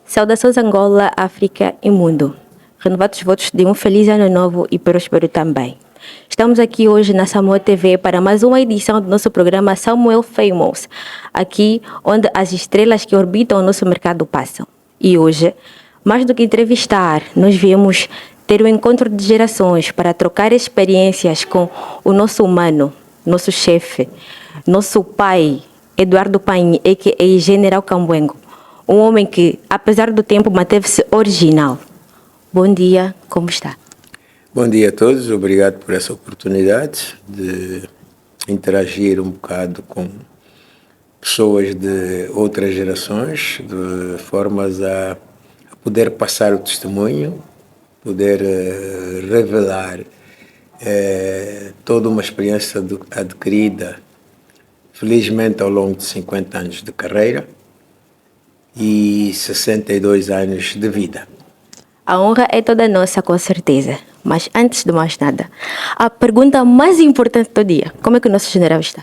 Saudações Angola, África e mundo. Renovados votos de um feliz ano novo e próspero também. Estamos aqui hoje na Samuel TV para mais uma edição do nosso programa Samuel Famous, aqui onde as estrelas que orbitam o nosso mercado passam. E hoje, mais do que entrevistar, nós viemos ter um encontro de gerações para trocar experiências com o nosso humano, nosso chefe, nosso pai, Eduardo Paim, a.k.a. General Cambuengo. Um homem que, apesar do tempo, manteve-se original. Bom dia, como está? Bom dia a todos, obrigado por essa oportunidade de interagir um bocado com pessoas de outras gerações, de formas a poder passar o testemunho, poder revelar toda uma experiência adquirida, felizmente ao longo de 50 anos de carreira e 62 anos de vida. A honra é toda nossa, com certeza. Mas antes de mais nada, a pergunta mais importante do dia: como é que o nosso general está?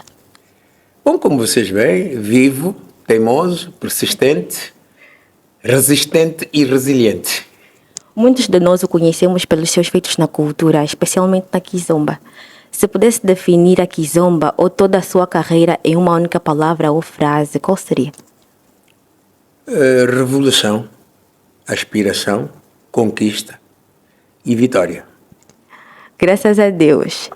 Bom, como vocês veem, vivo, teimoso, persistente, resistente e resiliente. Muitos de nós o conhecemos pelos seus feitos na cultura, especialmente na Kizomba. Se pudesse definir a Kizomba ou toda a sua carreira em uma única palavra ou frase, qual seria? Revolução, aspiração, conquista e vitória. Graças a Deus.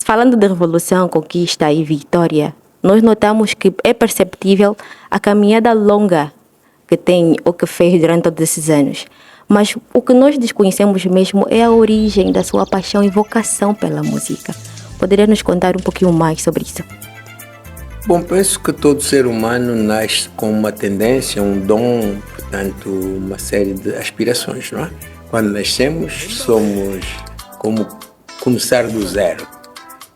Falando de revolução, conquista e vitória, nós notamos que é perceptível a caminhada longa que tem ou que fez durante todos esses anos. Mas o que nós desconhecemos mesmo é a origem da sua paixão e vocação pela música. Poderia nos contar um pouquinho mais sobre isso? Bom, penso que todo ser humano nasce com uma tendência, um dom, portanto, uma série de aspirações, não é? Quando nascemos, somos como começar do zero.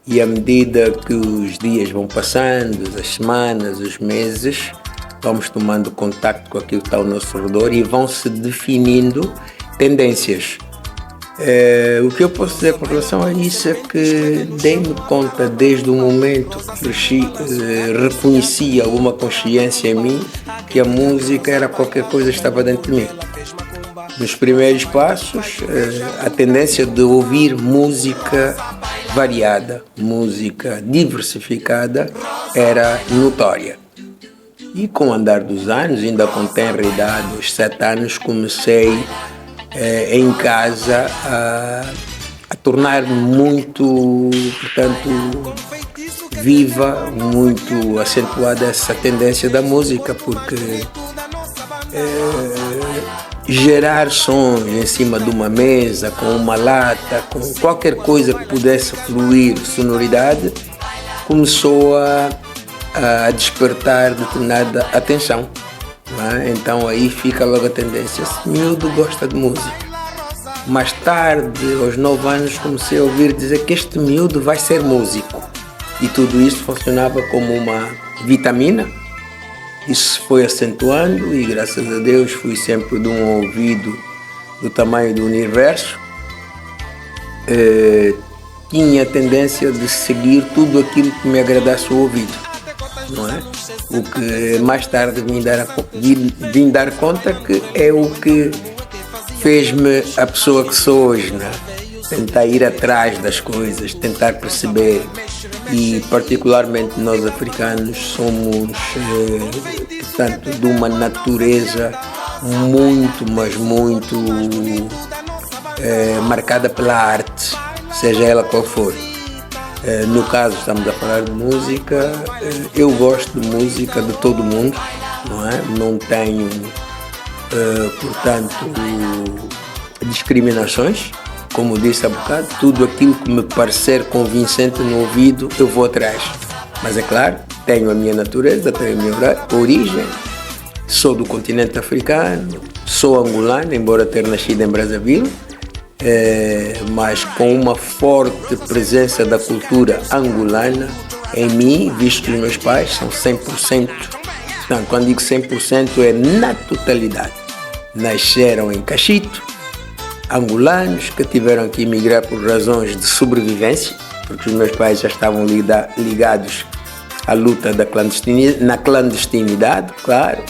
E à medida que os dias vão passando, as semanas, os meses, vamos tomando contacto com aquilo que está ao nosso redor e vão se definindo tendências. O que eu posso dizer com relação a isso é que dei-me conta desde o momento que cresci, reconheci alguma consciência em mim que a música era qualquer coisa que estava dentro de mim. Nos primeiros passos, a tendência de ouvir música variada, música diversificada, era notória. E com o andar dos anos, ainda com tenra idade, aos 7 anos, comecei em casa a tornar-me muito, portanto, viva, muito acentuada essa tendência da música, porque gerar sons em cima de uma mesa, com uma lata, com qualquer coisa que pudesse fluir sonoridade, começou a despertar determinada atenção. Então aí fica logo a tendência: esse miúdo gosta de música. Mais tarde, aos 9 anos, comecei a ouvir dizer que este miúdo vai ser músico. E tudo isso funcionava como uma vitamina. Isso foi acentuando e, graças a Deus, fui sempre de um ouvido do tamanho do universo. Tinha a tendência de seguir tudo aquilo que me agradasse o ouvido, não é? O que mais tarde vim dar conta que é o que fez-me a pessoa que sou hoje, né? Tentar ir atrás das coisas, tentar perceber. E particularmente nós africanos somos, portanto, de uma natureza muito, mas muito marcada pela arte, seja ela qual for. No caso, estamos a falar de música. Eu gosto de música de todo mundo, não é? Não tenho, portanto, discriminações. Como disse há bocado, tudo aquilo que me parecer convincente no ouvido, eu vou atrás. Mas é claro, tenho a minha natureza, tenho a minha origem, sou do continente africano, sou angolano, embora ter nascido em Brazzaville, mas com uma forte presença da cultura angolana em mim, visto que os meus pais são 100%. Portanto, quando digo 100% é na totalidade. Nasceram em Cachito, angolanos que tiveram que emigrar por razões de sobrevivência, porque os meus pais já estavam ligados à luta na clandestinidade, claro,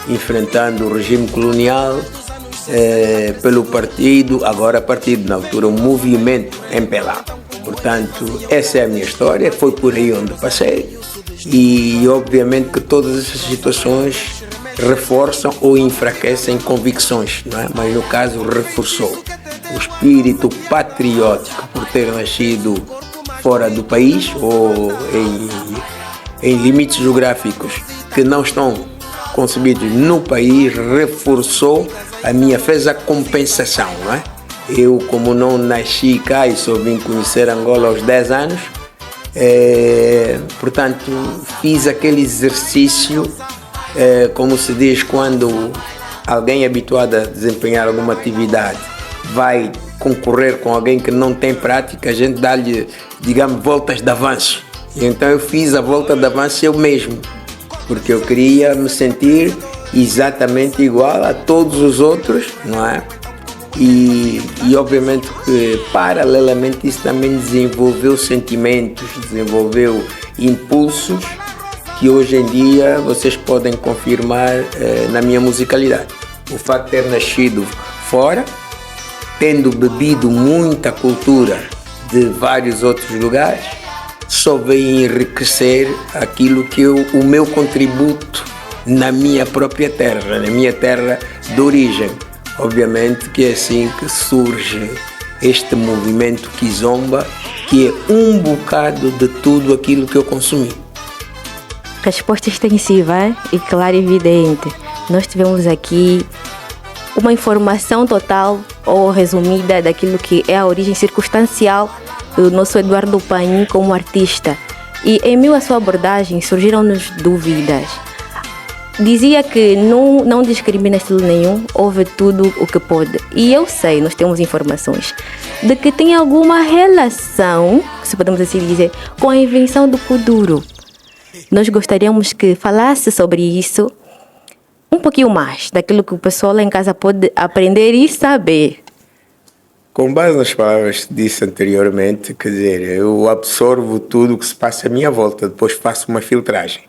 enfrentando o regime colonial pelo partido, agora partido, na altura o movimento MPLA. Portanto, essa é a minha história, foi por aí onde passei e obviamente que todas essas situações reforçam ou enfraquecem convicções, não é? Mas no caso reforçou o espírito patriótico por ter nascido fora do país ou em limites geográficos que não estão concebidos no país, reforçou a minha, fez a compensação, não é? Eu, como não nasci cá e só vim conhecer Angola aos 10 anos, portanto, fiz aquele exercício, como se diz, quando alguém habituado a desempenhar alguma atividade vai concorrer com alguém que não tem prática, a gente dá-lhe, digamos, voltas de avanço. E então eu fiz a volta de avanço eu mesmo, porque eu queria me sentir exatamente igual a todos os outros, não é? E obviamente que paralelamente isso também desenvolveu sentimentos, desenvolveu impulsos que hoje em dia vocês podem confirmar na minha musicalidade. O facto de ter nascido fora, tendo bebido muita cultura de vários outros lugares, só veio enriquecer aquilo que o meu contributo na minha própria terra, na minha terra de origem. Obviamente que é assim que surge este movimento Kizomba, que é um bocado de tudo aquilo que eu consumi. Resposta extensiva e clara e evidente. Nós tivemos aqui uma informação total ou resumida daquilo que é a origem circunstancial do nosso Eduardo Paim como artista. E em meio à sua abordagem surgiram-nos dúvidas. Dizia que não discrimina estilo nenhum, ouve tudo o que pode. E eu sei, nós temos informações, de que tem alguma relação, se podemos assim dizer, com a invenção do Kuduro. Nós gostaríamos que falasse sobre isso um pouquinho mais, daquilo que o pessoal lá em casa pode aprender e saber. Com base nas palavras que disse anteriormente, quer dizer, eu absorvo tudo o que se passa à minha volta, depois faço uma filtragem.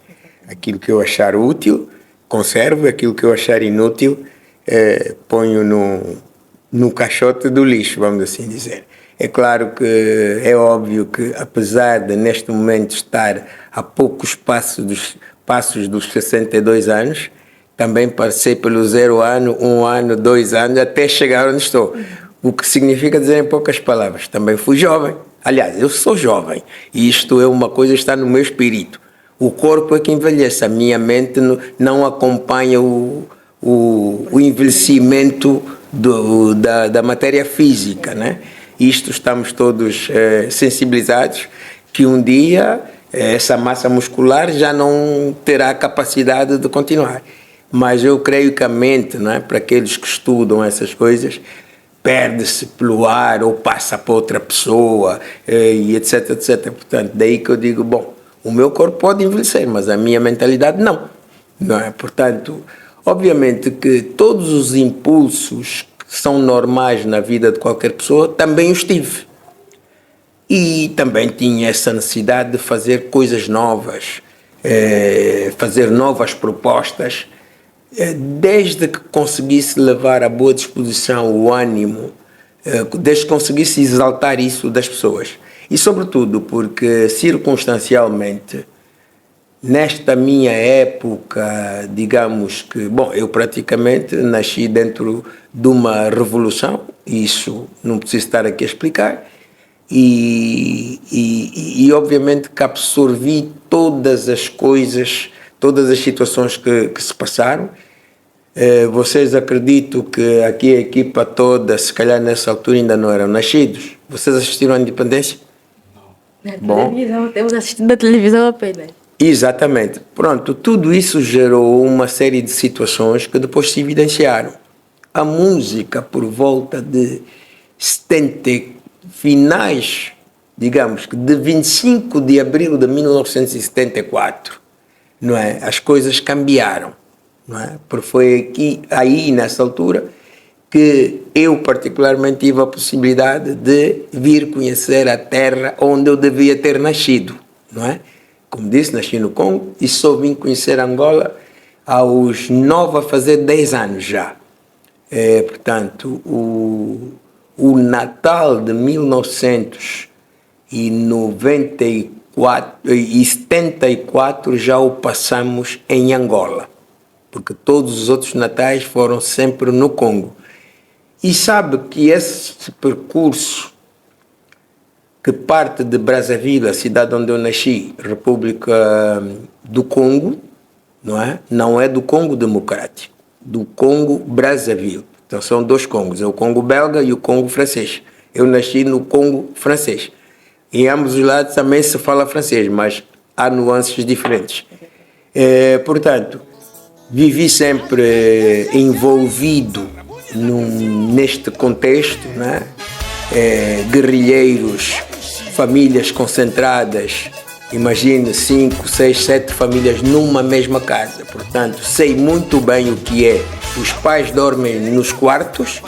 Aquilo que eu achar útil, conservo, aquilo que eu achar inútil, ponho no caixote do lixo, vamos assim dizer. É claro que é óbvio que, apesar de neste momento estar a poucos passos dos 62 anos, também passei pelo 0 ano, 1 ano, 2 anos, até chegar onde estou. O que significa dizer em poucas palavras, também fui jovem. Aliás, eu sou jovem e isto é uma coisa que está no meu espírito. O corpo é que envelhece, a minha mente não acompanha o envelhecimento da matéria física, né? Isto estamos todos sensibilizados que um dia essa massa muscular já não terá capacidade de continuar. Mas eu creio que a mente, né, para aqueles que estudam essas coisas, perde-se pelo ar ou passa para outra pessoa, e etc, etc. Portanto, daí que eu digo, bom, o meu corpo pode envelhecer, mas a minha mentalidade não é? Portanto, obviamente que todos os impulsos que são normais na vida de qualquer pessoa, também os tive. E também tinha essa necessidade de fazer coisas novas, fazer novas propostas, desde que conseguisse levar a boa disposição, o ânimo, desde que conseguisse exaltar isso das pessoas. E sobretudo porque, circunstancialmente, nesta minha época, digamos que, bom, eu praticamente nasci dentro de uma revolução, isso não preciso estar aqui a explicar, e obviamente que absorvi todas as coisas, todas as situações que se passaram. Vocês acreditam que aqui a equipa toda, se calhar nessa altura ainda não eram nascidos? Vocês assistiram à independência? Na televisão, temos assistido na televisão apenas. Exatamente. Pronto, tudo isso gerou uma série de situações que depois se evidenciaram. A música, por volta de 70, finais, digamos que de 25 de abril de 1974, não é? As coisas cambiaram, não é? Porque foi aí nessa altura que eu particularmente tive a possibilidade de vir conhecer a terra onde eu devia ter nascido, não é? Como disse, nasci no Congo e só vim conhecer Angola aos 9 a fazer 10 anos já. Portanto, o Natal de 1974 já o passamos em Angola, porque todos os outros natais foram sempre no Congo. E sabe que esse percurso que parte de Brazzaville, a cidade onde eu nasci, República do Congo, não é do Congo Democrático, do Congo Brazzaville. Então são 2 Congos, é o Congo belga e o Congo francês. Eu nasci no Congo francês. Em ambos os lados também se fala francês, mas há nuances diferentes. Portanto, vivi sempre envolvido neste contexto, guerrilheiros, famílias concentradas, imagine 5, 6, 7 famílias numa mesma casa. Portanto, sei muito bem o que é. Os pais dormem nos quartos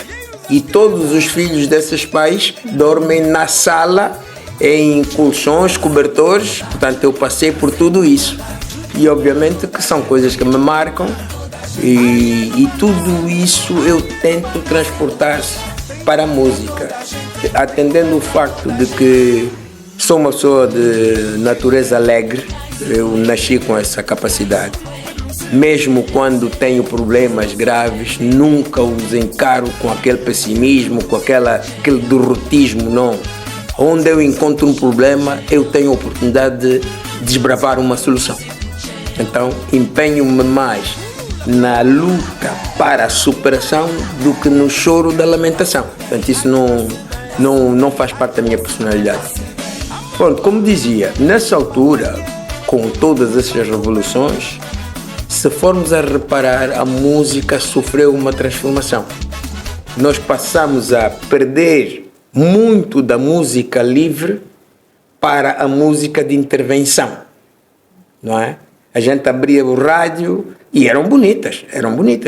e todos os filhos desses pais dormem na sala, em colchões, cobertores. Portanto, eu passei por tudo isso. E obviamente que são coisas que me marcam e tudo isso eu tento transportar para a música, atendendo o facto de que sou uma pessoa de natureza alegre. Eu nasci com essa capacidade. Mesmo quando tenho problemas graves, nunca os encaro com aquele pessimismo, com aquele derrotismo, não. Onde eu encontro um problema, eu tenho a oportunidade de desbravar uma solução. Então, empenho-me mais na luta para a superação do que no choro da lamentação. Portanto, isso não faz parte da minha personalidade. Pronto, como dizia, nessa altura, com todas essas revoluções, se formos a reparar, a música sofreu uma transformação. Nós passamos a perder muito da música livre para a música de intervenção, não é? A gente abria o rádio e eram bonitas,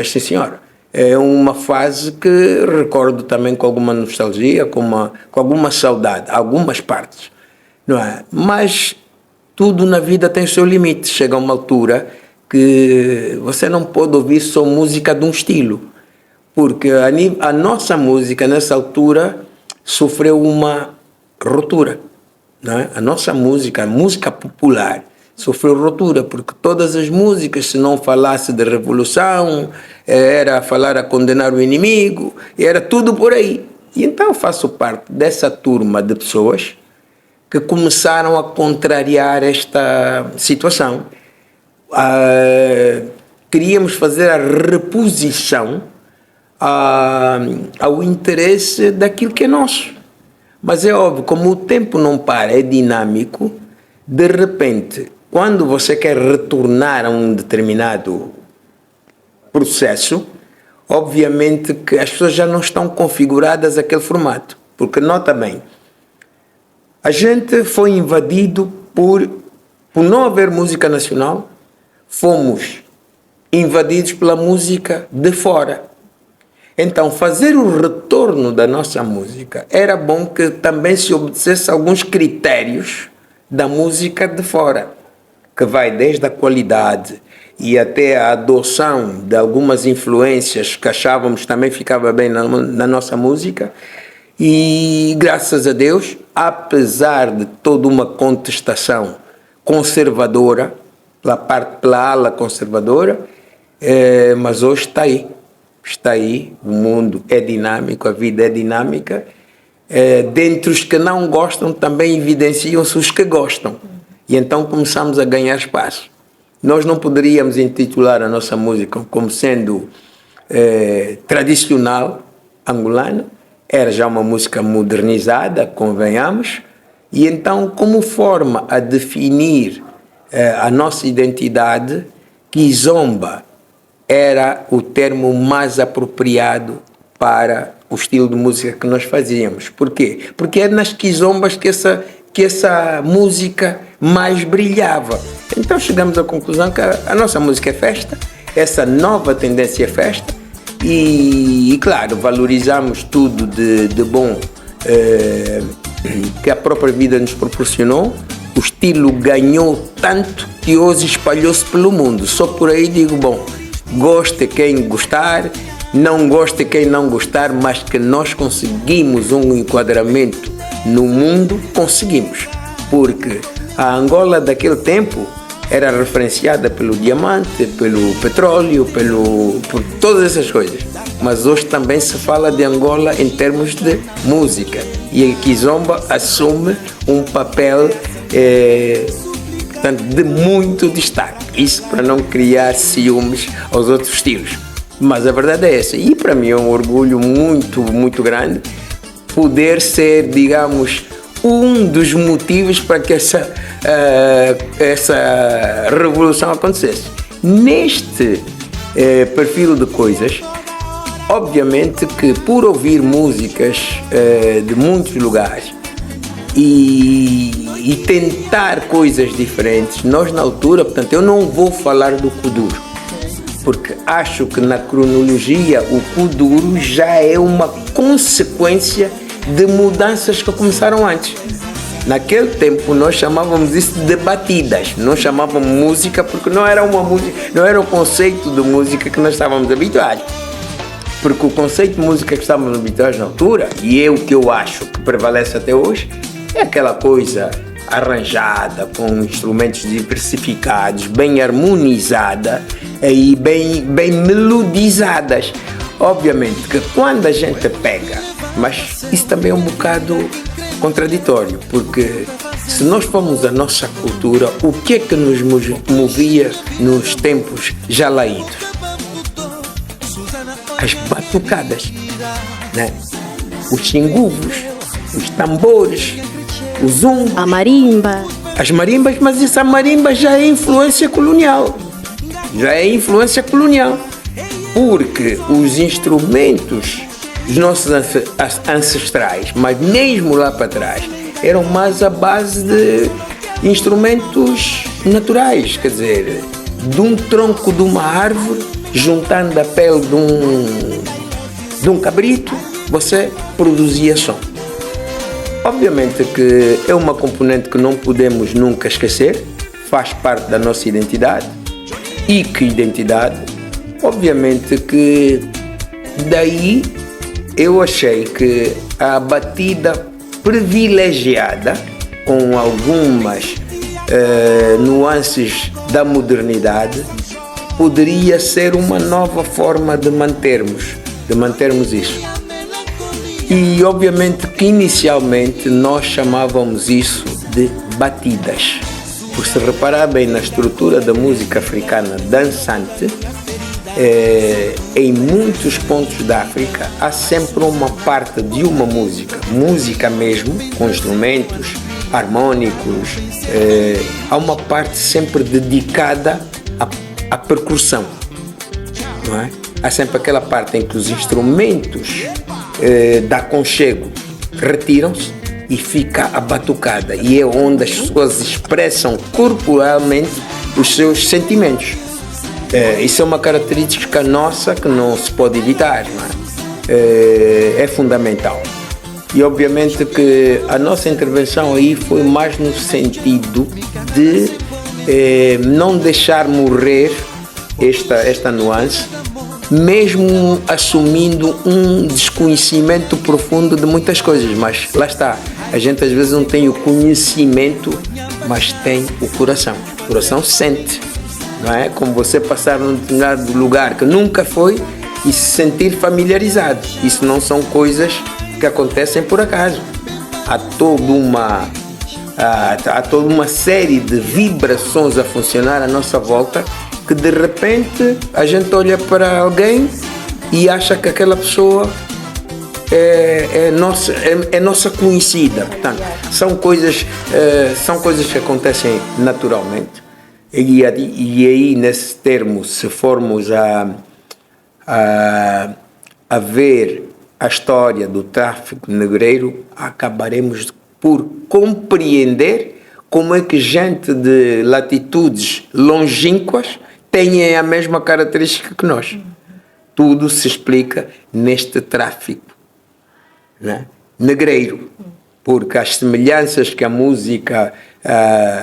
sim senhora. É uma fase que recordo também com alguma nostalgia, com alguma saudade, algumas partes, não é? Mas tudo na vida tem o seu limite. Chega a uma altura que você não pode ouvir só música de um estilo, porque a nossa música nessa altura sofreu uma ruptura, não é? A nossa música, a música popular, sofreu ruptura, porque todas as músicas, se não falasse de revolução, era falar a condenar o inimigo, era tudo por aí. E então eu faço parte dessa turma de pessoas que começaram a contrariar esta situação. Queríamos fazer a reposição ao interesse daquilo que é nosso. Mas é óbvio, como o tempo não para, é dinâmico, de repente, quando você quer retornar a um determinado processo, obviamente que as pessoas já não estão configuradas àquele formato. Porque, nota bem, a gente foi invadido por não haver música nacional, fomos invadidos pela música de fora. Então, fazer o retorno da nossa música era bom que também se obedecesse a alguns critérios da música de fora, que vai desde a qualidade e até a adoção de algumas influências que achávamos também ficava bem na nossa música. E, graças a Deus, apesar de toda uma contestação conservadora, pela ala conservadora, mas hoje está aí, o mundo é dinâmico, a vida é dinâmica. Dentre os que não gostam também evidenciam-se os que gostam, e então começamos a ganhar espaço. Nós não poderíamos intitular a nossa música como sendo tradicional angolana, era já uma música modernizada, convenhamos, e então como forma a definir a nossa identidade, Kizomba era o termo mais apropriado para o estilo de música que nós fazíamos. Por quê? Porque é nas quizombas que essa música mais brilhava. Então chegamos à conclusão que a nossa música é festa, essa nova tendência é festa, e claro, valorizamos tudo de bom que a própria vida nos proporcionou. O estilo ganhou tanto que hoje espalhou-se pelo mundo. Só por aí digo, bom, goste quem gostar, não goste quem não gostar, mas que nós conseguimos um enquadramento no mundo, conseguimos. Porque a Angola daquele tempo era referenciada pelo diamante, pelo petróleo, por todas essas coisas. Mas hoje também se fala de Angola em termos de música. E a Kizomba assume um papel portanto, de muito destaque. Isso para não criar ciúmes aos outros estilos. Mas a verdade é essa. E para mim é um orgulho muito, muito grande poder ser, digamos, um dos motivos para que essa revolução acontecesse. Neste perfil de coisas, obviamente que por ouvir músicas de muitos lugares e tentar coisas diferentes, nós na altura, portanto, eu não vou falar do Kuduro, porque acho que na cronologia o Kuduro já é uma consequência de mudanças que começaram antes. Naquele tempo nós chamávamos isso de batidas, não chamávamos música porque não era uma música, não era o conceito de música que nós estávamos habituados. Porque o conceito de música que estávamos habituados na altura, e é o que eu acho que prevalece até hoje, é aquela coisa arranjada, com instrumentos diversificados, bem harmonizada e bem melodizadas. Obviamente que quando a gente pega, mas isso também é um bocado contraditório, porque se nós formos à nossa cultura, o que é que nos movia nos tempos já laídos? As batucadas, né? Os xinguvos, os tambores, o zumbo, A marimba. as marimbas, mas essa marimba já é influência colonial. Porque os instrumentos dos nossos ancestrais, mas mesmo lá para trás, eram mais à base de instrumentos naturais, quer dizer, de um tronco de uma árvore, juntando a pele de um cabrito, você produzia som. Obviamente que é uma componente que não podemos nunca esquecer, faz parte da nossa identidade. E que identidade? Obviamente que daí eu achei que a batida privilegiada, com algumas nuances da modernidade, poderia ser uma nova forma de mantermos isso. E obviamente que inicialmente nós chamávamos isso de batidas. Por se reparar bem na estrutura da música africana dançante, em muitos pontos da África há sempre uma parte de uma música mesmo, com instrumentos harmônicos, há uma parte sempre dedicada à percussão, não é? Há sempre aquela parte em que os instrumentos de aconchego retiram-se e fica a batucada, e é onde as pessoas expressam corporalmente os seus sentimentos. Isso é uma característica nossa que não se pode evitar, não é? É fundamental. E obviamente que a nossa intervenção aí foi mais no sentido de não deixar morrer esta nuance, mesmo assumindo um desconhecimento profundo de muitas coisas. Mas lá está, a gente às vezes não tem o conhecimento, mas tem o coração. O coração sente, não é? Como você passar num determinado lugar que nunca foi e se sentir familiarizado. Isso não são coisas que acontecem por acaso. Há toda uma série de vibrações a funcionar à nossa volta, que de repente a gente olha para alguém e acha que aquela pessoa é nossa conhecida. Portanto, são coisas que acontecem naturalmente. E aí, nesse termo, se formos a ver a história do tráfico negreiro, acabaremos por compreender como é que gente de latitudes longínquas tem a mesma característica que nós. Tudo se explica neste tráfico, né? Negreiro, porque as semelhanças que a música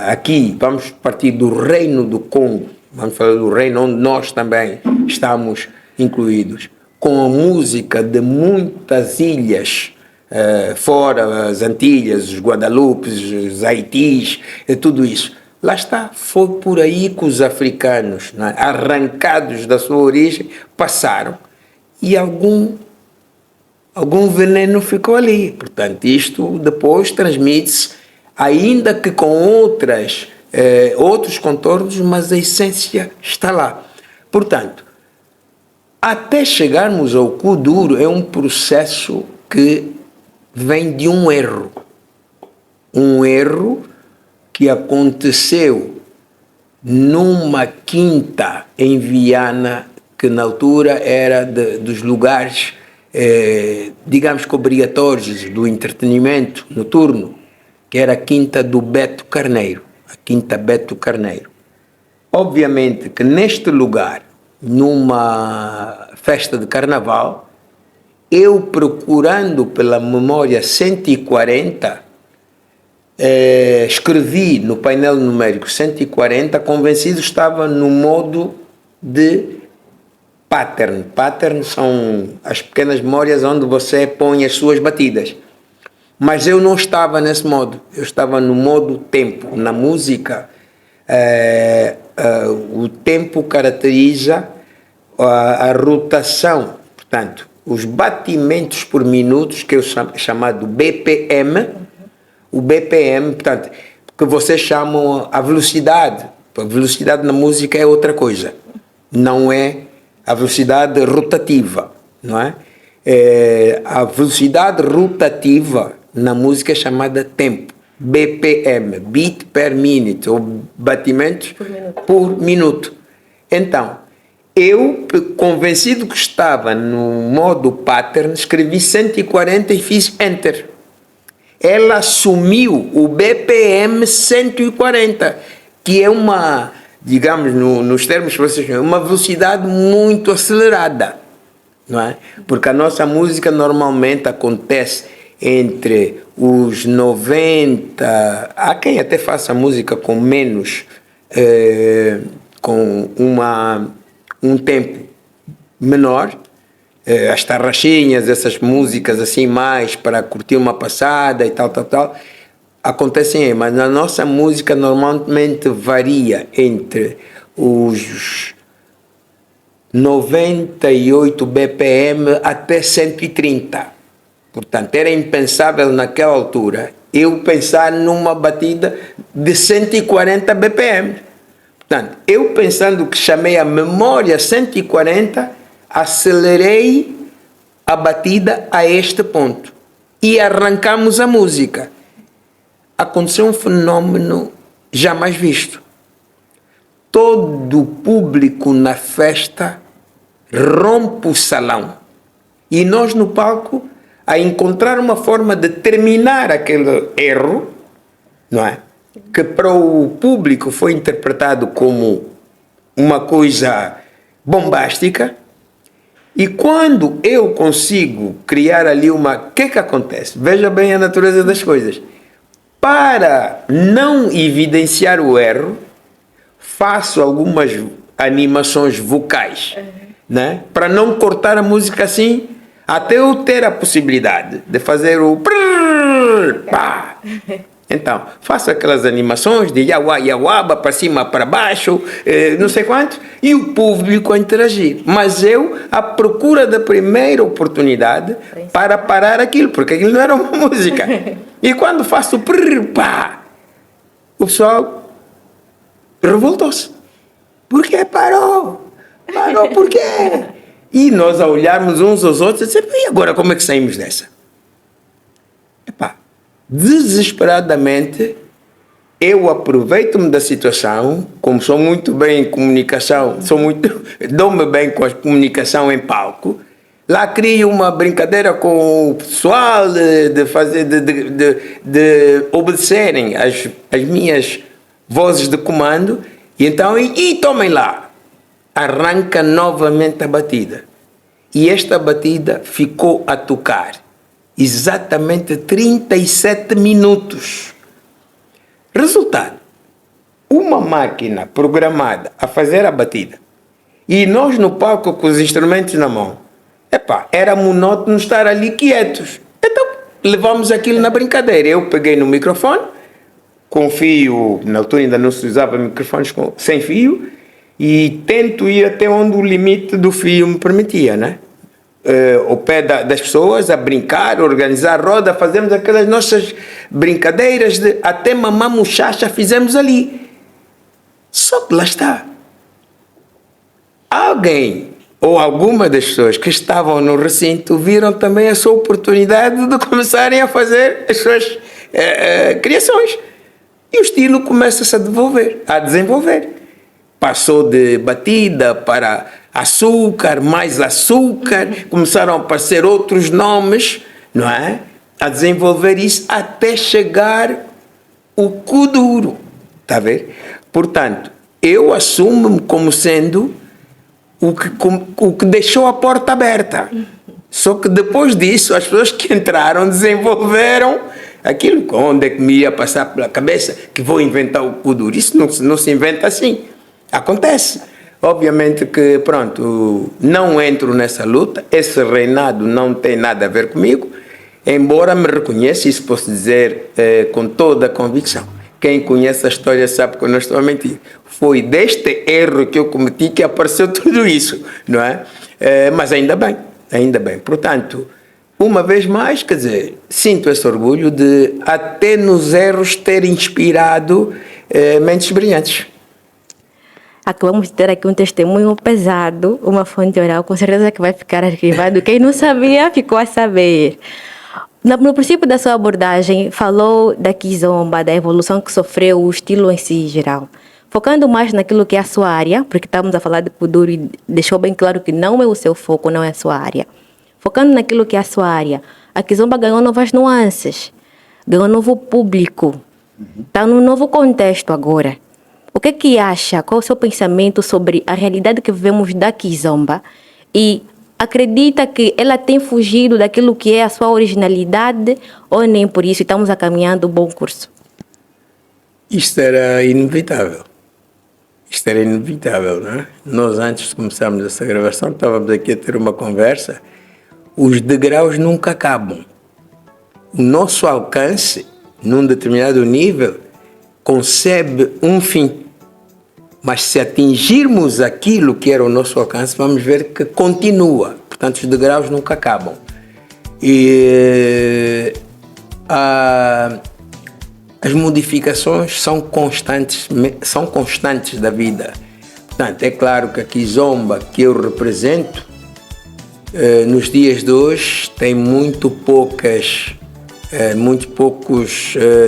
aqui, vamos partir do Reino do Congo, vamos falar do reino onde nós também estamos incluídos, com a música de muitas ilhas, fora as Antilhas, os Guadalupes, os Haitis, tudo isso. Lá está, foi por aí que os africanos, né, arrancados da sua origem, passaram. E algum veneno ficou ali. Portanto, isto depois transmite-se, ainda que com outros contornos, mas a essência está lá. Portanto, até chegarmos ao Kuduro é um processo que vem de um erro. Um erro que aconteceu numa quinta em Viana, que na altura era dos lugares, digamos que obrigatórios do entretenimento noturno, que era a quinta do Beto Carneiro, a quinta Beto Carneiro. Obviamente que neste lugar, numa festa de carnaval, eu procurando pela memória 140, escrevi no painel numérico 140, convencido estava no modo de pattern. Pattern são as pequenas memórias onde você põe as suas batidas. Mas eu não estava nesse modo, eu estava no modo tempo. Na música, o tempo caracteriza a rotação, portanto, os batimentos por minutos, que é chamado BPM, o BPM, portanto, que vocês chamam a velocidade. A velocidade na música é outra coisa, não é a velocidade rotativa, não é? A velocidade rotativa na música é chamada tempo, BPM, beat per minute, ou batimentos por minuto. Então, eu, convencido que estava no modo pattern, escrevi 140 e fiz enter. Ela assumiu o BPM 140, que é uma, digamos, nos termos que vocês chamam, uma velocidade muito acelerada, não é? Porque a nossa música normalmente acontece entre os 90, há quem até faça música com menos, com um tempo menor, as tarraxinhas, essas músicas assim mais para curtir uma passada e tal, acontecem aí, mas na nossa música normalmente varia entre os 98 BPM até 130. Portanto, era impensável naquela altura eu pensar numa batida de 140 BPM. Portanto, eu pensando que chamei a memória 140, acelerei a batida a este ponto e arrancamos a música. Aconteceu um fenômeno jamais visto. Todo o público na festa rompe o salão e nós no palco a encontrar uma forma de terminar aquele erro, não é? Que para o público foi interpretado como uma coisa bombástica. E quando eu consigo criar ali o que acontece? Veja bem a natureza das coisas. Para não evidenciar o erro, faço algumas animações vocais, né? Para não cortar a música assim, até eu ter a possibilidade de fazer o prrr, pá. Então, faço aquelas animações de yawa, yawaba, para cima, para baixo, não sei quanto, e o público a interagir. Mas eu, à procura da primeira oportunidade para parar aquilo, porque aquilo não era uma música. E quando faço prrr, pá, o pessoal revoltou-se. Por que parou? Parou por quê? E nós a olharmos uns aos outros e dizemos, e agora como é que saímos dessa? Epá, desesperadamente, eu aproveito-me da situação, como sou muito bem em comunicação, dou-me bem com a comunicação em palco, lá crio uma brincadeira com o pessoal de obedecerem as minhas vozes de comando, e então, e tomem lá, arranca novamente a batida. E esta batida ficou a tocar exatamente 37 minutos. Resultado, uma máquina programada a fazer a batida e nós no palco com os instrumentos na mão, era monótono estar ali quietos. Então levamos aquilo na brincadeira. Eu peguei no microfone com fio, na altura ainda não se usava microfones sem fio, e tento ir até onde o limite do fio me permitia, né? Ao pé das pessoas, a brincar, organizar roda, fazemos aquelas nossas brincadeiras, até mamar muchacha fizemos ali. Só que lá está. Alguém ou alguma das pessoas que estavam no recinto viram também a sua oportunidade de começarem a fazer as suas criações. E o estilo começa-se a desenvolver. Passou de batida para açúcar, mais açúcar, começaram a aparecer outros nomes, não é? A desenvolver isso até chegar o kuduro, está a ver? Portanto, eu assumo-me como sendo o que deixou a porta aberta. Só que depois disso, as pessoas que entraram desenvolveram aquilo. Onde é que me ia passar pela cabeça que vou inventar o kuduro? Isso não se inventa assim. Acontece. Obviamente que, pronto, não entro nessa luta. Esse reinado não tem nada a ver comigo. Embora me reconheça, isso posso dizer com toda a convicção. Quem conhece a história sabe que eu não estou a mentir. Foi deste erro que eu cometi que apareceu tudo isso, não é? Mas ainda bem. Portanto, uma vez mais, quer dizer, sinto esse orgulho de até nos erros ter inspirado mentes brilhantes. Acabamos de ter aqui um testemunho pesado, uma fonte oral, com certeza que vai ficar arquivado. Quem não sabia, ficou a saber. No princípio da sua abordagem, falou da kizomba, da evolução que sofreu o estilo em si geral. Focando mais naquilo que é a sua área, porque estamos a falar de kuduro e deixou bem claro que não é o seu foco, não é a sua área. Focando naquilo que é a sua área, a kizomba ganhou novas nuances, ganhou um novo público, está num novo contexto agora. O que acha? Qual é o seu pensamento sobre a realidade que vivemos da kizomba? E acredita que ela tem fugido daquilo que é a sua originalidade ou nem por isso estamos a caminhando um bom curso? Isto era inevitável. Não é? Nós, antes de começarmos essa gravação, estávamos aqui a ter uma conversa. Os degraus nunca acabam. O nosso alcance, num determinado nível, concebe um fim. Mas se atingirmos aquilo que era o nosso alcance, vamos ver que continua. Portanto, os degraus nunca acabam. E as modificações são constantes da vida. Portanto, é claro que a kizomba que eu represento, nos dias de hoje, tem muito poucos,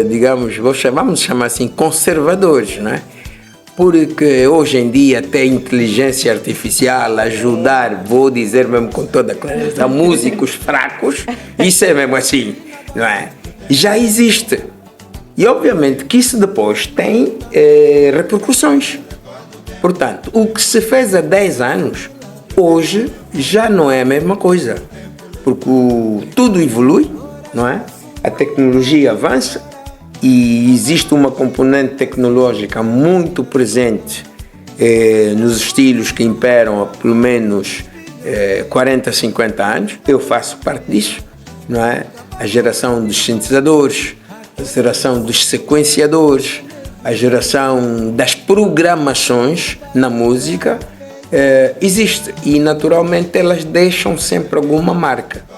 digamos, vamos chamar assim, conservadores, não é? Porque hoje em dia até inteligência artificial ajudar, vou dizer mesmo com toda a clareza, músicos fracos, isso é mesmo assim, não é? Já existe. E obviamente que isso depois tem repercussões. Portanto, o que se fez há 10 anos, hoje já não é a mesma coisa. Porque tudo evolui, não é? A tecnologia avança e existe uma componente tecnológica muito presente nos estilos que imperam há pelo menos 40, 50 anos. Eu faço parte disso, não é? A geração dos sintetizadores, a geração dos sequenciadores, a geração das programações na música existe e naturalmente elas deixam sempre alguma marca.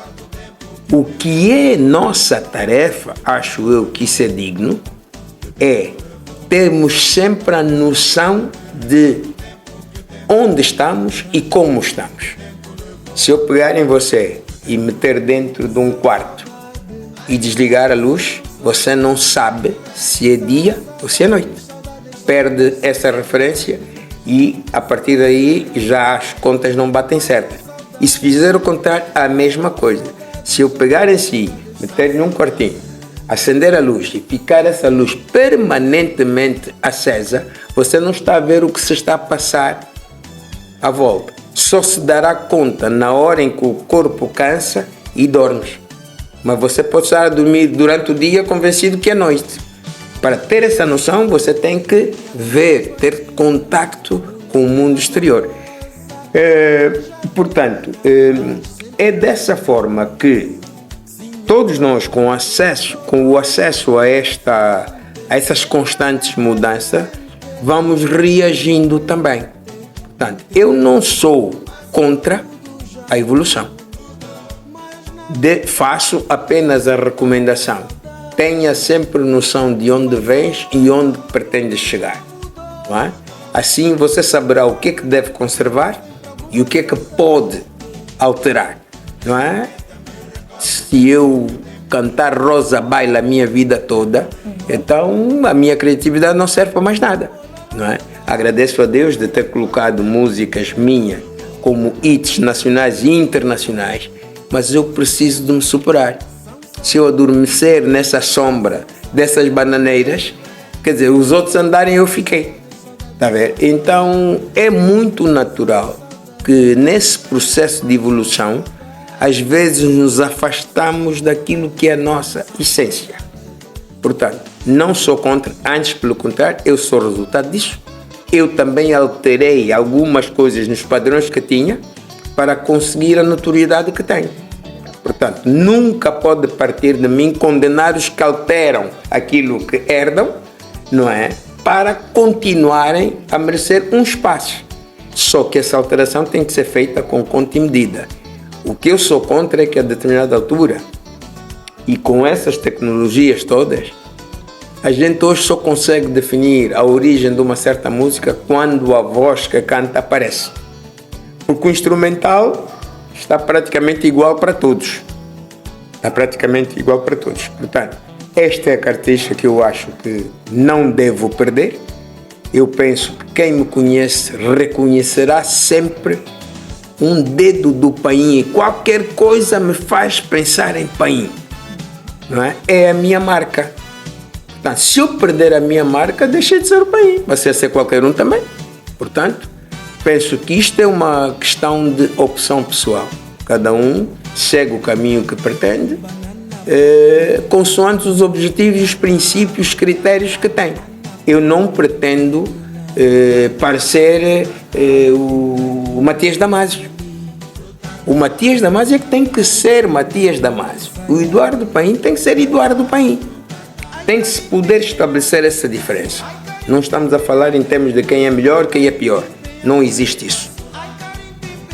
O que é nossa tarefa, acho eu que isso é digno, é termos sempre a noção de onde estamos e como estamos. Se eu pegar em você e meter dentro de um quarto e desligar a luz, você não sabe se é dia ou se é noite. Perde essa referência e a partir daí já as contas não batem certas. E se fizer o contrário, a mesma coisa. Se eu pegar em si, meter num quartinho, acender a luz e ficar essa luz permanentemente acesa, você não está a ver o que se está a passar à volta. Só se dará conta na hora em que o corpo cansa e dorme. Mas você pode estar a dormir durante o dia convencido que é noite. Para ter essa noção, você tem que ver, ter contacto com o mundo exterior. Portanto, é dessa forma que todos nós, com o acesso a essas constantes mudanças, vamos reagindo também. Portanto, eu não sou contra a evolução. Faço apenas a recomendação. Tenha sempre noção de onde vens e onde pretendes chegar. Não é? Assim você saberá o que é que deve conservar e o que é que pode alterar. Não é? Se eu cantar Rosa Baila a minha vida toda, então a minha criatividade não serve para mais nada. Não é? Agradeço a Deus de ter colocado músicas minhas como hits nacionais e internacionais, mas eu preciso de me superar. Se eu adormecer nessa sombra dessas bananeiras, quer dizer, os outros andarem, eu fiquei. Tá vendo? Então é muito natural que nesse processo de evolução, às vezes nos afastamos daquilo que é a nossa essência. Portanto, não sou contra, antes pelo contrário, eu sou resultado disso. Eu também alterei algumas coisas nos padrões que tinha para conseguir a notoriedade que tenho. Portanto, nunca pode partir de mim condenar os que alteram aquilo que herdam, não é? Para continuarem a merecer um espaço. Só que essa alteração tem que ser feita com conta e medida. O que eu sou contra é que a determinada altura, e com essas tecnologias todas, a gente hoje só consegue definir a origem de uma certa música quando a voz que canta aparece. Porque o instrumental está praticamente igual para todos. Está praticamente igual para todos. Portanto, esta é a característica que eu acho que não devo perder. Eu penso que quem me conhece reconhecerá sempre um dedo do painho. Qualquer coisa me faz pensar em painho. Não é? É a minha marca. Portanto, se eu perder a minha marca, deixei de ser o painho. Vai ser qualquer um também. Portanto, penso que isto é uma questão de opção pessoal. Cada um segue o caminho que pretende, consoante os objetivos, os princípios, os critérios que tem. Eu não pretendo parecer o Matias Damasio. O Matias Damasio é que tem que ser Matias Damasio. O Eduardo Paim tem que ser Eduardo Paim. Tem que se poder estabelecer essa diferença. Não estamos a falar em termos de quem é melhor, quem é pior. Não existe isso.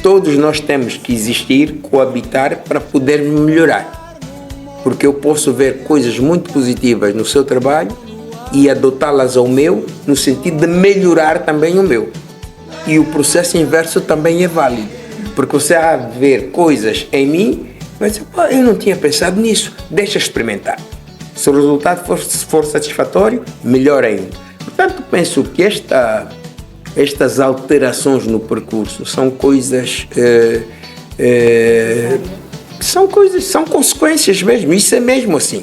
Todos nós temos que existir, coabitar para poder melhorar. Porque eu posso ver coisas muito positivas no seu trabalho e adotá-las ao meu, no sentido de melhorar também o meu. E o processo inverso também é válido. Porque você há de ver coisas em mim, vai dizer, eu não tinha pensado nisso, deixa experimentar. Se o resultado for satisfatório, melhor ainda. Portanto, penso que estas alterações no percurso são coisas são consequências mesmo. Isso é mesmo assim.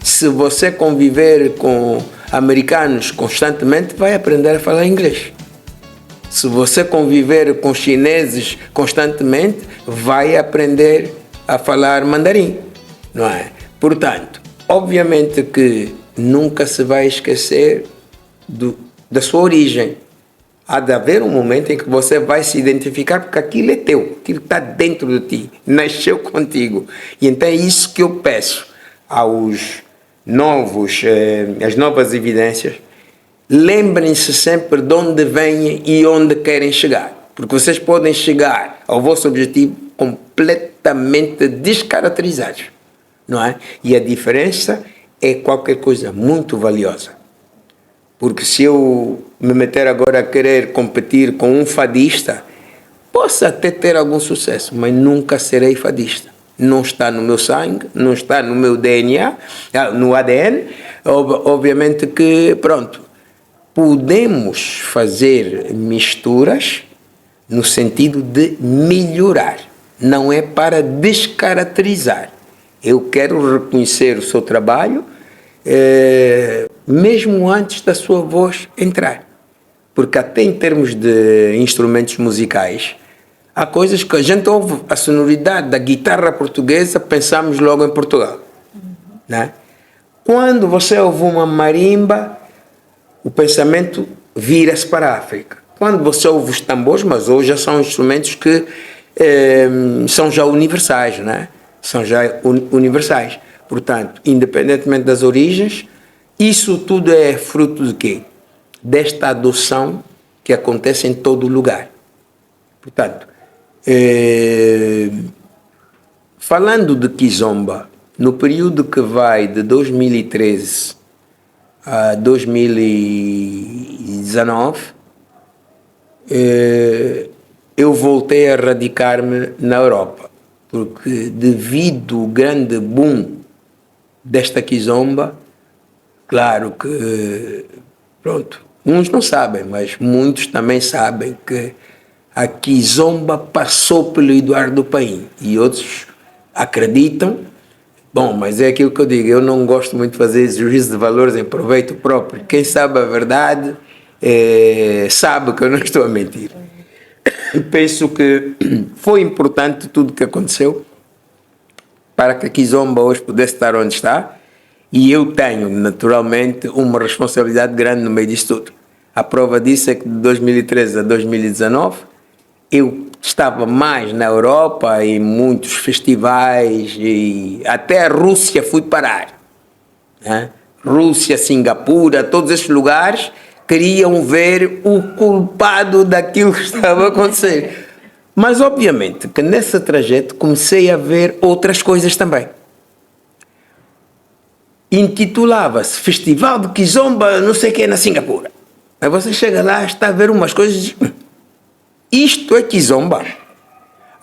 Se você conviver com americanos constantemente, vai aprender a falar inglês. Se você conviver com chineses constantemente, vai aprender a falar mandarim, não é? Portanto, obviamente que nunca se vai esquecer da sua origem. Há de haver um momento em que você vai se identificar porque aquilo é teu, aquilo está dentro de ti, nasceu contigo. E então é isso que eu peço aos as novas evidências. Lembrem-se sempre de onde vêm e onde querem chegar. Porque vocês podem chegar ao vosso objetivo completamente descaracterizados, não é? E a diferença é qualquer coisa muito valiosa. Porque se eu me meter agora a querer competir com um fadista, posso até ter algum sucesso, mas nunca serei fadista. Não está no meu sangue, não está no meu DNA, no ADN. Obviamente que, pronto, podemos fazer misturas no sentido de melhorar. Não é para descaracterizar. Eu quero reconhecer o seu trabalho, mesmo antes da sua voz entrar. Porque até em termos de instrumentos musicais, há coisas que a gente ouve a sonoridade da guitarra portuguesa, pensamos logo em Portugal. Né? Quando você ouve uma marimba, o pensamento vira-se para a África. Quando você ouve os tambores, mas hoje já são instrumentos que são já universais, né? São já universais. Portanto, independentemente das origens, isso tudo é fruto de quê? Desta adoção que acontece em todo lugar. Portanto, falando de Kizomba, no período que vai de 2013 a 2019, eu voltei a radicar-me na Europa, porque devido ao grande boom desta Kizomba, claro que, pronto, uns não sabem, mas muitos também sabem que a Kizomba passou pelo Eduardo Paim e outros acreditam. Bom, mas é aquilo que eu digo, eu não gosto muito de fazer juízo de valores em proveito próprio. Quem sabe a verdade sabe que eu não estou a mentir. Penso que foi importante tudo o que aconteceu para que a Kizomba hoje pudesse estar onde está, e eu tenho, naturalmente, uma responsabilidade grande no meio disso tudo. A prova disso é que de 2013 a 2019 eu estava mais na Europa, em muitos festivais, e até a Rússia fui parar. Né? Rússia, Singapura, todos esses lugares queriam ver o culpado daquilo que estava a acontecer. Mas, obviamente, que nesse trajeto comecei a ver outras coisas também. Intitulava-se Festival de Kizomba, não sei o que, na Singapura. Aí você chega lá, está a ver umas coisas e diz, isto é Kizomba.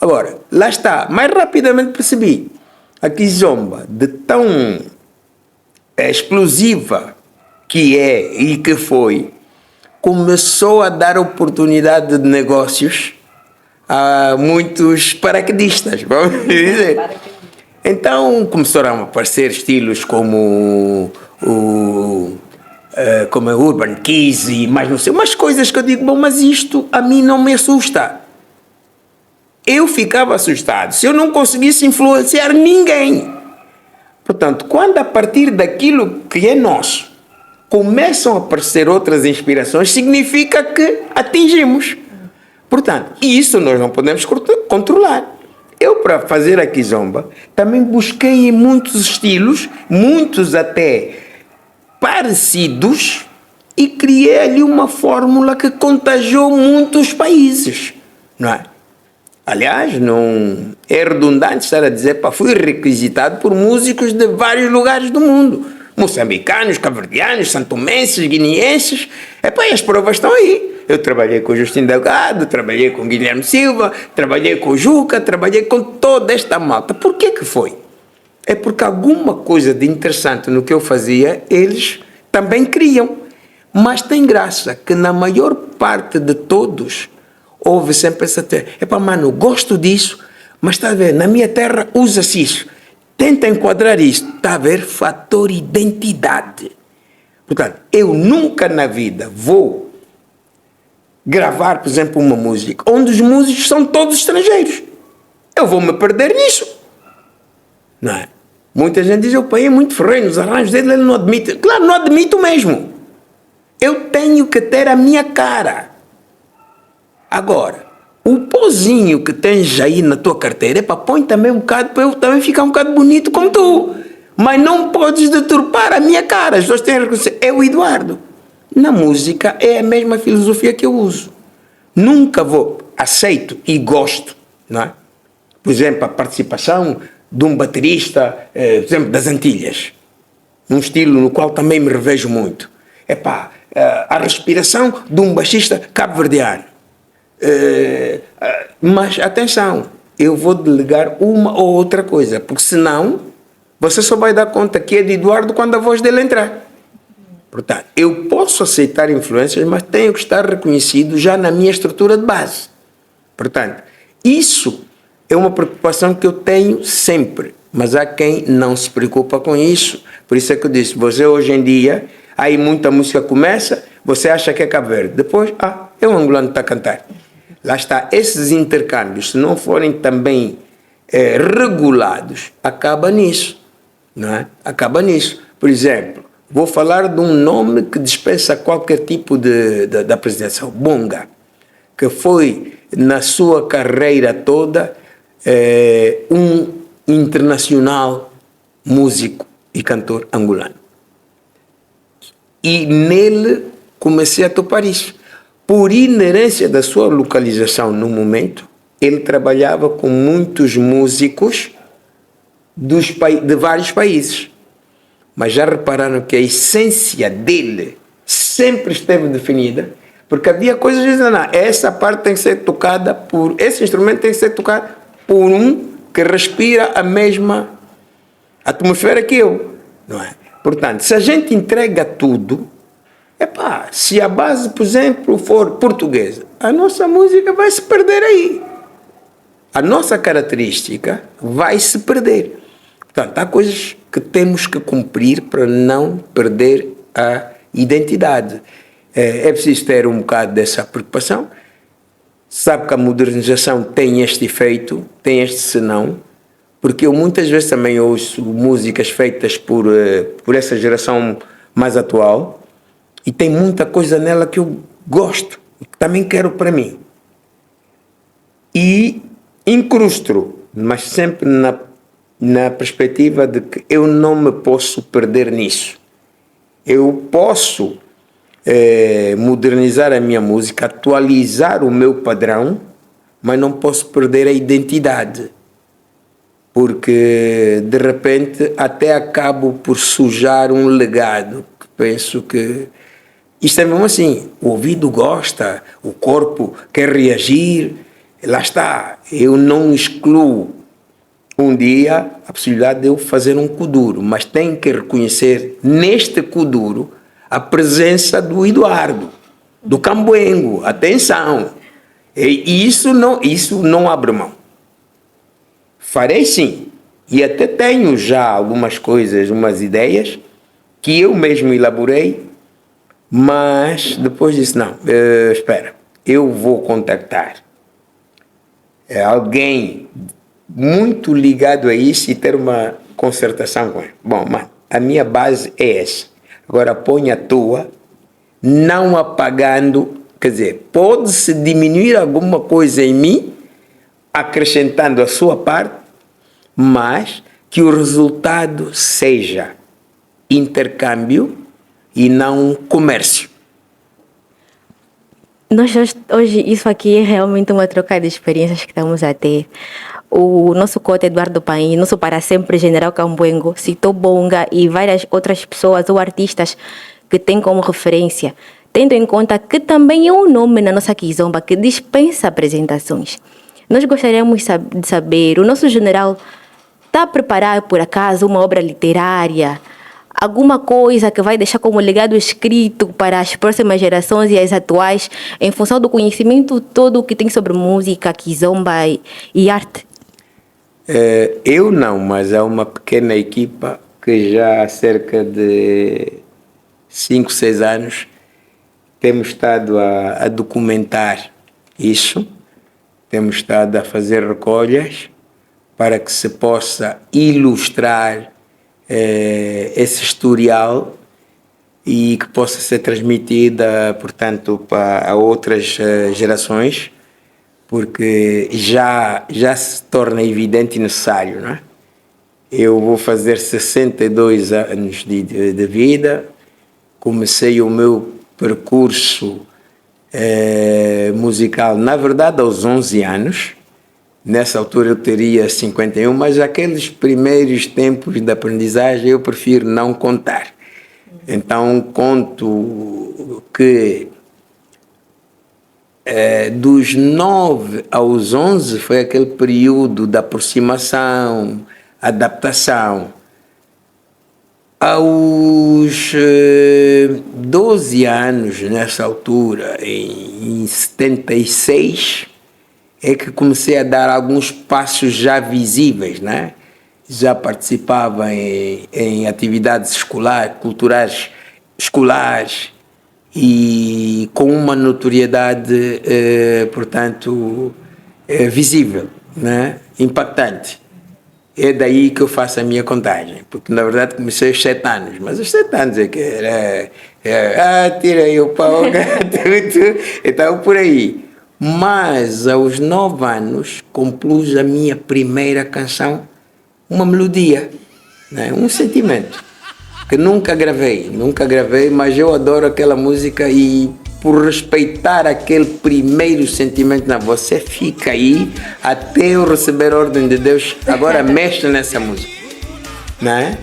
Agora, lá está, mais rapidamente percebi, a Kizomba, de tão explosiva que é e que foi, começou a dar oportunidade de negócios a muitos paraquedistas, vamos dizer. Então começaram a aparecer estilos como como a Urban Keys e mais não sei, umas coisas que eu digo, bom, mas isto a mim não me assusta. Eu ficava assustado se eu não conseguisse influenciar ninguém. Portanto, quando a partir daquilo que é nosso começam a aparecer outras inspirações, significa que atingimos. Portanto, isso nós não podemos controlar. Eu, para fazer a Kizomba, também busquei em muitos estilos, muitos até parecidos, e criei ali uma fórmula que contagiou muitos países, não é? Aliás, não é redundante estar a dizer, fui requisitado por músicos de vários lugares do mundo, moçambicanos, cabo-verdianos, santomenses, guineenses, e as provas estão aí. Eu trabalhei com Justino Delgado, trabalhei com Guilherme Silva, trabalhei com Juca, trabalhei com toda esta malta. Por que foi? É porque alguma coisa de interessante no que eu fazia, eles também criam. Mas tem graça que na maior parte de todos, houve sempre essa terra. Mano, gosto disso, mas está a ver, na minha terra usa-se isso. Tenta enquadrar isso. Está a ver, fator identidade. Portanto, eu nunca na vida vou gravar, por exemplo, uma música onde os músicos são todos estrangeiros. Eu vou me perder nisso. Não é? Muita gente diz, o pai é muito ferrenho, nos arranjos dele ele não admite. Claro, não admito mesmo. Eu tenho que ter a minha cara. Agora, o pozinho que tens aí na tua carteira, põe também um bocado para eu também ficar um bocado bonito como tu. Mas não podes deturpar a minha cara. As pessoas têm que reconhecer. É o Eduardo. Na música é a mesma filosofia que eu uso. Nunca aceito e gosto, não é? Por exemplo, a participação de um baterista, por exemplo, das Antilhas. Num estilo no qual também me revejo muito. A respiração de um baixista cabo-verdiano. Mas atenção, eu vou delegar uma ou outra coisa, porque senão você só vai dar conta que é de Eduardo quando a voz dele entrar. Portanto, eu posso aceitar influências, mas tenho que estar reconhecido já na minha estrutura de base. Portanto, isso é uma preocupação que eu tenho sempre, mas há quem não se preocupa com isso. Por isso é que eu disse, você hoje em dia, aí muita música começa, você acha que é Cabo Verde, depois, é um angolano que está a cantar. Lá está, esses intercâmbios, se não forem também regulados, acaba nisso, não é? Acaba nisso. Por exemplo, vou falar de um nome que dispensa qualquer tipo de apresentação. Bonga, que foi, na sua carreira toda, um internacional músico e cantor angolano. E nele comecei a topar isso. Por inerência da sua localização no momento, ele trabalhava com muitos músicos de vários países. Mas já repararam que a essência dele sempre esteve definida? Porque havia coisas que diziam, não, essa parte tem que ser tocada por... Esse instrumento tem que ser tocado por um que respira a mesma atmosfera que eu. Não é? Portanto, se a gente entrega tudo, se a base, por exemplo, for portuguesa, a nossa música vai se perder aí. A nossa característica vai se perder. Portanto, há coisas que temos que cumprir para não perder a identidade. É preciso ter um bocado dessa preocupação. Sabe que a modernização tem este efeito, tem este senão, porque eu muitas vezes também ouço músicas feitas por essa geração mais atual e tem muita coisa nela que eu gosto, que também quero para mim. E incrusto, mas sempre na perspectiva de que eu não me posso perder nisso. Eu posso modernizar a minha música, atualizar o meu padrão, mas não posso perder a identidade. Porque, de repente, até acabo por sujar um legado. Penso que isto é mesmo assim. O ouvido gosta, o corpo quer reagir. Lá está. Eu não excluo um dia a possibilidade de eu fazer um kuduro, mas tenho que reconhecer neste kuduro a presença do Eduardo, do Cambuengo. Atenção! E isso não abre mão. Farei sim, e até tenho já algumas coisas, umas ideias que eu mesmo elaborei, mas depois disse, não, espera, eu vou contactar alguém muito ligado a isso e ter uma concertação com ele. Bom, mano, a minha base é essa. Agora põe a tua, não apagando, quer dizer, pode-se diminuir alguma coisa em mim, acrescentando a sua parte, mas que o resultado seja intercâmbio e não comércio. Nós hoje, isso aqui é realmente uma troca de experiências que estamos a ter. O nosso cote Eduardo Paim, nosso para sempre General Cambuengo, citou Bonga e várias outras pessoas ou artistas que têm como referência, tendo em conta que também é um nome na nossa Kizomba que dispensa apresentações. Nós gostaríamos de saber, o nosso general está a preparar, por acaso, uma obra literária, alguma coisa que vai deixar como legado escrito para as próximas gerações e as atuais, em função do conhecimento todo que tem sobre música, kizomba e arte? Eu não, mas há uma pequena equipa que já há cerca de 5, 6 anos temos estado a documentar isso, temos estado a fazer recolhas para que se possa ilustrar esse historial e que possa ser transmitida, portanto, para outras gerações, porque já se torna evidente e necessário, não é? Eu vou fazer 62 anos de vida, comecei o meu percurso musical, na verdade, aos 11 anos. Nessa altura eu teria 51, mas aqueles primeiros tempos de aprendizagem eu prefiro não contar. Então conto que dos 9 aos 11 foi aquele período de aproximação, adaptação. Aos 12 anos, nessa altura, em 76, é que comecei a dar alguns passos já visíveis, né? Já participava em atividades culturais escolares e com uma notoriedade, portanto, visível, né? Impactante. É daí que eu faço a minha contagem, porque na verdade comecei aos 7 anos, mas aos 7 anos é que tira aí o pau, então por aí. Mas aos 9 anos compus a minha primeira canção, uma melodia, né? Um sentimento, que nunca gravei, mas eu adoro aquela música e por respeitar aquele primeiro sentimento, não, você fica aí até eu receber a ordem de Deus, agora mexe nessa música, né?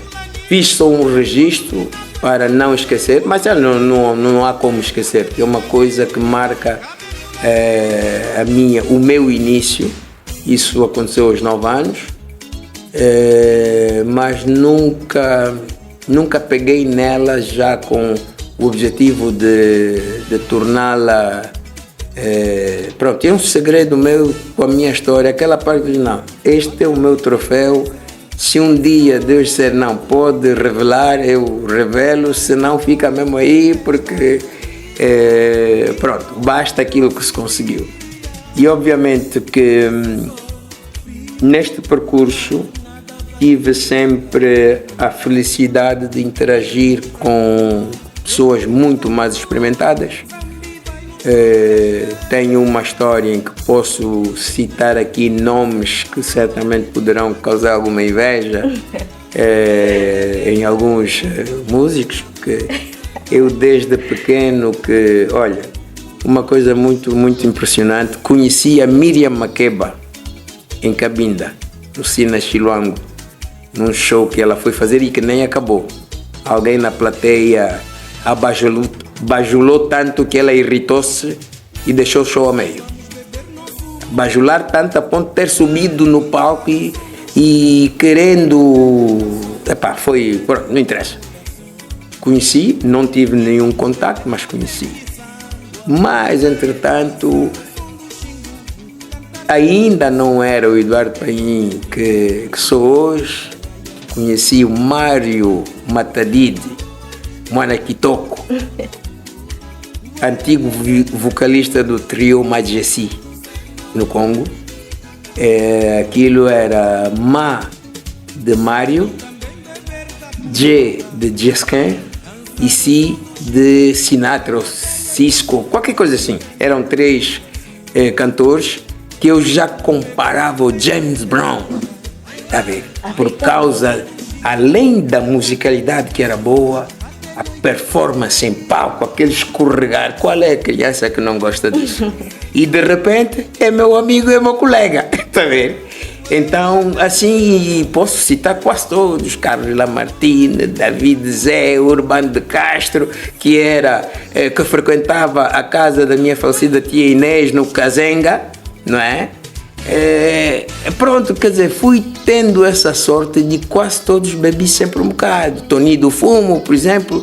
Fiz só um registro para não esquecer, mas não há como esquecer, é uma coisa que marca o meu início. Isso aconteceu aos 9 anos, mas nunca peguei nela já com o objetivo de torná-la. Pronto, é um segredo meu com a minha história, aquela parte de não, este é o meu troféu. Se um dia Deus disser não, pode revelar, eu revelo, senão fica mesmo aí, porque pronto, basta aquilo que se conseguiu. E obviamente que neste percurso tive sempre a felicidade de interagir com pessoas muito mais experimentadas. Tenho uma história em que posso citar aqui nomes que certamente poderão causar alguma inveja em alguns músicos, que eu desde pequeno olha, uma coisa muito, muito impressionante, conheci a Miriam Makeba em Cabinda, no Sina Chiluango, num show que ela foi fazer e que nem acabou. Alguém na plateia bajulou tanto que ela irritou-se e deixou o show a meio. Bajular tanto a ponto de ter subido no palco e querendo... pronto, não interessa. Conheci, não tive nenhum contato, mas conheci. Mas, entretanto, ainda não era o Eduardo Paim que sou hoje. Conheci o Mário Matadide, Mwana Kitoko, antigo vocalista do trio Majesi, no Congo. Aquilo era Ma de Mário, J de Jesquin e C de Sinatra, Cisco, qualquer coisa assim. Eram 3 cantores que eu já comparava ao James Brown, tá vendo? Por causa, além da musicalidade que era boa, a performance em palco, aquele escorregar. Qual é a criança que não gosta disso? E de repente é meu amigo, é meu colega, tá vendo? Então, assim, posso citar quase todos: Carlos Lamartine, David Zé, Urbano de Castro, que frequentava a casa da minha falecida tia Inês no Kazenga, não é? Pronto, quer dizer, fui tendo essa sorte de quase todos bebi sempre um bocado. Tony do Fumo, por exemplo,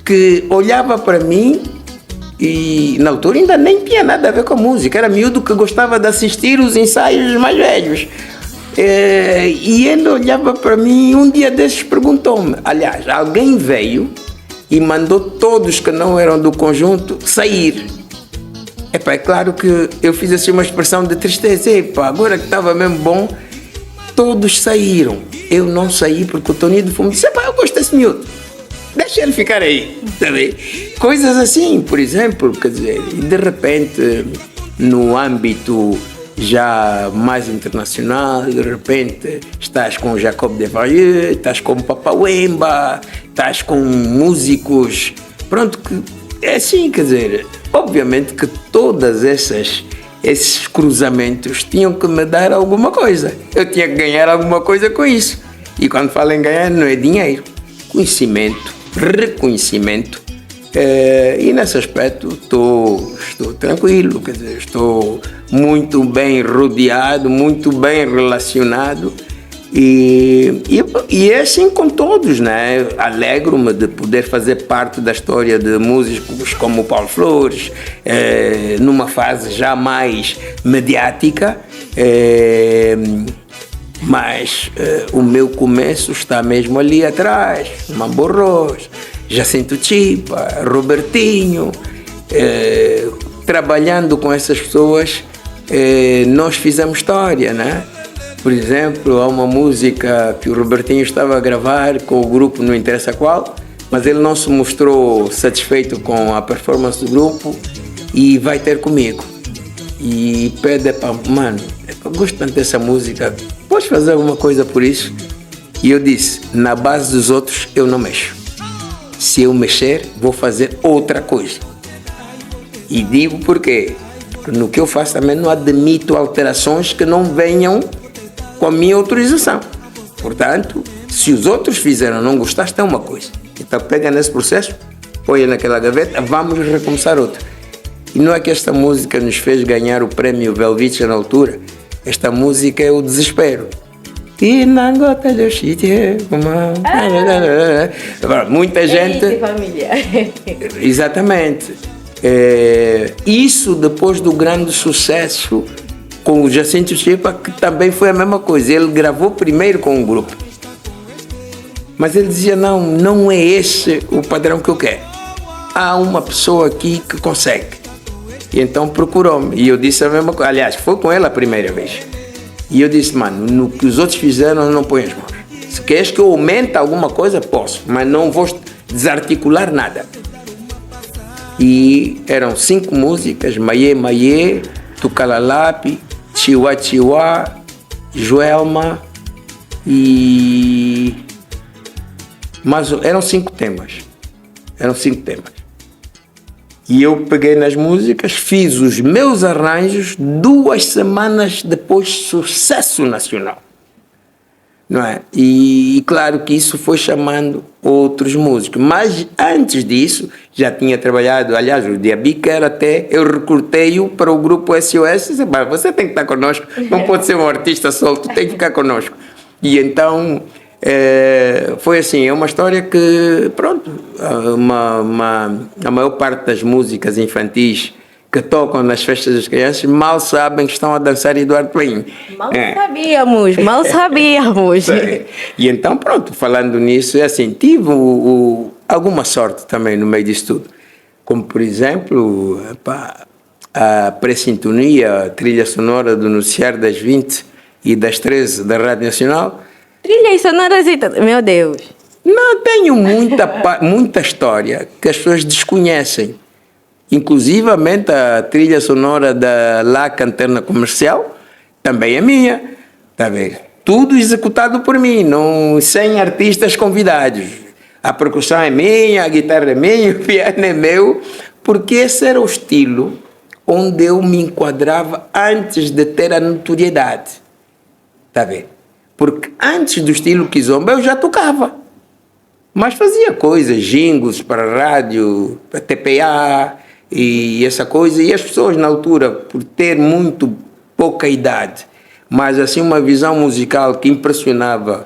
que olhava para mim e na altura ainda nem tinha nada a ver com a música, era miúdo que gostava de assistir os ensaios mais velhos. E ele olhava para mim e um dia desses perguntou-me, aliás, alguém veio e mandou todos que não eram do conjunto sair. É claro que eu fiz assim uma expressão de tristeza. Agora que estava mesmo bom, todos saíram. Eu não saí porque o Tony do Fumo disse: eu gosto desse miúdo, deixa ele ficar aí. Sabe? Coisas assim, por exemplo, quer dizer, e de repente, no âmbito já mais internacional, de repente estás com o Jacob Devarieux, estás com o Papa Wemba, estás com músicos, pronto, que é assim, quer dizer, obviamente que todas esses cruzamentos tinham que me dar alguma coisa. Eu tinha que ganhar alguma coisa com isso. E quando falo em ganhar, não é dinheiro, conhecimento, reconhecimento. E nesse aspecto estou tranquilo, quer dizer, estou muito bem rodeado, muito bem relacionado. E é assim com todos, né? Alegro-me de poder fazer parte da história de músicos como o Paulo Flores, numa fase já mais mediática, mas o meu começo está mesmo ali atrás. Mambo Rose, Jacinto Chipa, Robertinho, trabalhando com essas pessoas, nós fizemos história, né? Por exemplo, há uma música que o Robertinho estava a gravar com o grupo, não interessa qual, mas ele não se mostrou satisfeito com a performance do grupo e vai ter comigo. E pede para, mano, eu gosto tanto dessa música, podes fazer alguma coisa por isso? E eu disse, na base dos outros eu não mexo. Se eu mexer, vou fazer outra coisa. E digo porque no que eu faço também não admito alterações que não venham com a minha autorização. Portanto, se os outros fizeram não gostaste, é uma coisa. Então pega nesse processo, põe naquela gaveta, vamos recomeçar outra. E não é que esta música nos fez ganhar o prémio Velvice na altura. Esta música é o desespero. E na gota de xite, muita gente. Família. Exatamente. Isso depois do grande sucesso com o Jacinto Chipa, que também foi a mesma coisa. Ele gravou primeiro com o grupo. Mas ele dizia, não é esse o padrão que eu quero. Há uma pessoa aqui que consegue. E então procurou-me. E eu disse a mesma coisa. Aliás, foi com ela a primeira vez. E eu disse, mano, no que os outros fizeram, eu não ponho as mãos. Se queres que eu aumente alguma coisa, posso. Mas não vou desarticular nada. E eram 5 músicas. Maiê, Maiê, Tucalalapi, Chihuá, Chihuá, Joelma e... Mas eram 5 temas. E eu peguei nas músicas, fiz os meus arranjos 2 semanas depois, sucesso nacional. Não é? E claro que isso foi chamando outros músicos. Mas antes disso, já tinha trabalhado, aliás, o Diabica até, eu recrutei-o para o grupo SOS. Disse, você tem que estar connosco, não pode ser um artista solto, tem que ficar connosco. E então... foi assim, é uma história que, pronto, a maior parte das músicas infantis que tocam nas festas das crianças mal sabem que estão a dançar Eduardo Paim. Mal sabíamos. E então, pronto, falando nisso, é assim, tive alguma sorte também no meio disso tudo. Como, por exemplo, a pré-sintonia, a trilha sonora do Noticiário das 20 e das 13 da Rádio Nacional. Trilhas sonoras e tudo. Meu Deus. Não, tenho muita história que as pessoas desconhecem. Inclusivamente a trilha sonora da LAC Antena Comercial também é minha. Tá vendo? Tudo executado por mim, sem artistas convidados. A percussão é minha, a guitarra é minha, o piano é meu, porque esse era o estilo onde eu me enquadrava antes de ter a notoriedade. Tá vendo? Porque antes do estilo Kizomba eu já tocava. Mas fazia coisas, jingles para rádio, para TPA e essa coisa. E as pessoas na altura, por ter muito pouca idade, mas assim uma visão musical que impressionava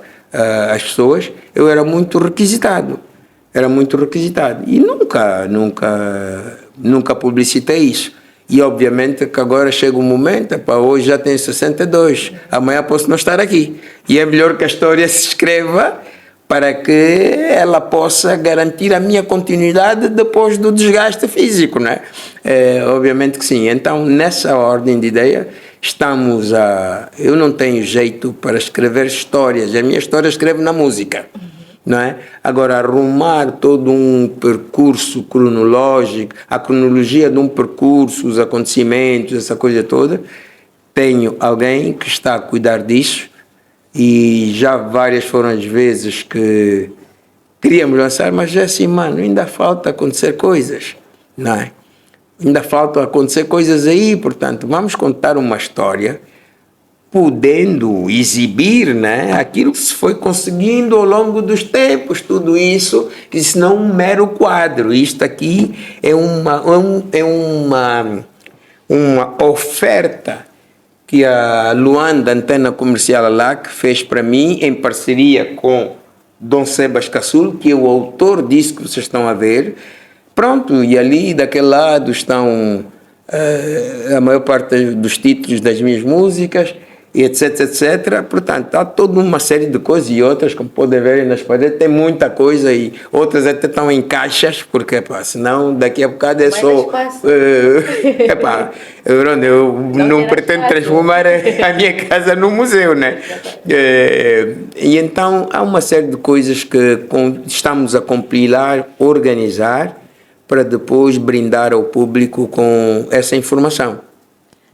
as pessoas, eu era muito requisitado. E nunca publicitei isso. E obviamente que agora chega um momento, hoje já tenho 62, amanhã posso não estar aqui. E é melhor que a história se escreva para que ela possa garantir a minha continuidade depois do desgaste físico, né? Obviamente que sim. Então, nessa ordem de ideia, eu não tenho jeito para escrever histórias. A minha história escrevo na música. Não é? Agora, arrumar todo um percurso cronológico, a cronologia de um percurso, os acontecimentos, essa coisa toda, tenho alguém que está a cuidar disso e já várias foram as vezes que queríamos lançar, mas é assim, mano, ainda falta acontecer coisas, não é? Ainda faltam acontecer coisas aí, portanto, vamos contar uma história podendo exibir, né, aquilo que se foi conseguindo ao longo dos tempos, tudo isso, que isso não é um mero quadro. Isto aqui é uma oferta que a Luanda Antena Comercial LAC fez para mim em parceria com Dom Sebas Cassul, que é o autor disso que vocês estão a ver. Pronto, e ali daquele lado estão a maior parte dos títulos das minhas músicas. e etc, etc. Portanto, há toda uma série de coisas e outras, como podem ver nas paredes, tem muita coisa e outras até estão em caixas, porque, pá, senão daqui a bocado é só... eu não pretendo transformar a minha casa num museu, né? E então, há uma série de coisas que estamos a compilar, organizar, para depois brindar ao público com essa informação.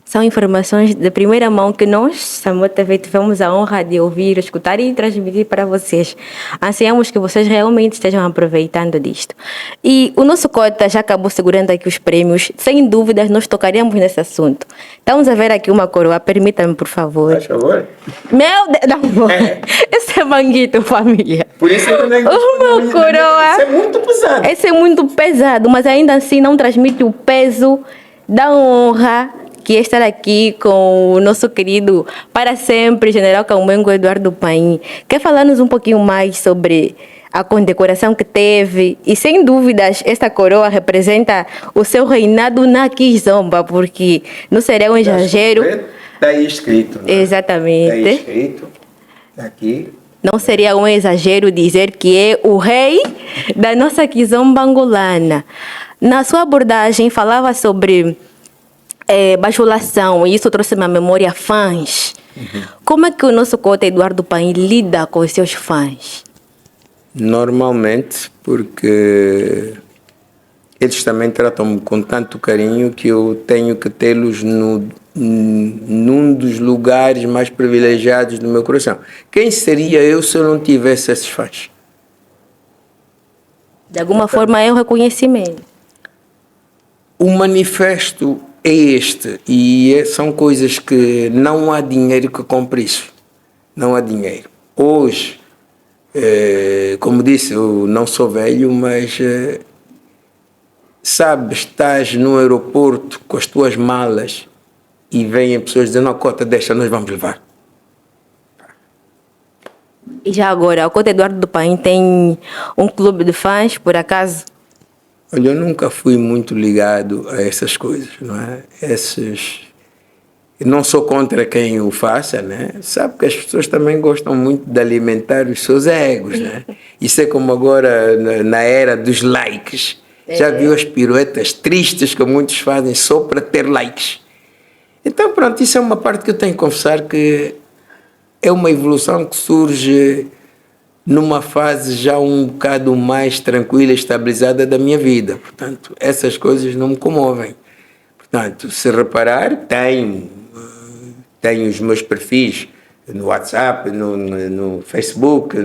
São informações de primeira mão que nós, Samoa TV, tivemos a honra de ouvir, escutar e transmitir para vocês. Ansiamos que vocês realmente estejam aproveitando disto. E o nosso cota já acabou segurando aqui os prêmios. Sem dúvidas, nós tocaremos nesse assunto. Estamos a ver aqui uma coroa. Permita-me, por favor. Faz favor. Meu Deus, não. Esse é manguito, família. Por isso eu nem Uma coroa. Isso é muito pesado. Esse é muito pesado, mas ainda assim não transmite o peso da honra que é estar aqui com o nosso querido para sempre General Kamungo Eduardo Paim. Quer falar-nos um pouquinho mais sobre a condecoração que teve? E sem dúvidas, esta coroa representa o seu reinado na Kizomba, porque não seria um exagero. Está aí escrito. Né? Exatamente. Está aí escrito. Aqui. Não seria um exagero dizer que é o rei da nossa Kizomba angolana. Na sua abordagem, falava sobre bajulação, e isso trouxe-me à memória fãs. Como é que o nosso cota Eduardo Paim lida com os seus fãs? Normalmente, porque eles também tratam-me com tanto carinho que eu tenho que tê-los num dos lugares mais privilegiados do meu coração. Quem seria eu se eu não tivesse esses fãs? De alguma forma é um reconhecimento. O manifesto é este, e são coisas que não há dinheiro que compre isso. Não há dinheiro. Hoje, como disse, eu não sou velho, mas sabes, estás no aeroporto com as tuas malas e vêm pessoas dizendo: não, cota, deixa, nós vamos levar. E já agora, o cota Eduardo do Paim tem um clube de fãs, por acaso? Olha, eu nunca fui muito ligado a essas coisas, não é? Eu não sou contra quem o faça, né? Sabe que as pessoas também gostam muito de alimentar os seus egos, né? Isso é como agora na era dos likes. Já viu as piruetas tristes que muitos fazem só para ter likes? Então, pronto, isso é uma parte que eu tenho que confessar que é uma evolução que surge numa fase já um bocado mais tranquila e estabilizada da minha vida. Portanto, essas coisas não me comovem. Portanto, se reparar, tenho os meus perfis no WhatsApp, no Facebook,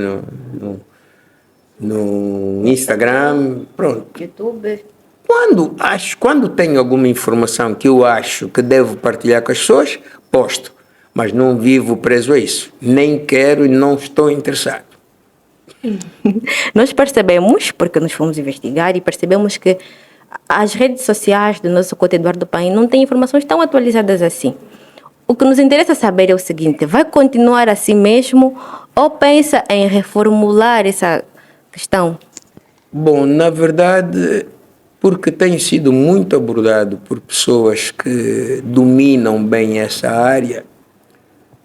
no Instagram, pronto. YouTube. Quando tenho alguma informação que eu acho que devo partilhar com as pessoas, posto. Mas não vivo preso a isso. Nem quero e não estou interessado. Nós percebemos, porque nos fomos investigar, e percebemos que as redes sociais do nosso cota Eduardo Paim não têm informações tão atualizadas assim. O que nos interessa saber é o seguinte: vai continuar assim mesmo ou pensa em reformular essa questão? Bom, na verdade, porque tenho sido muito abordado por pessoas que dominam bem essa área,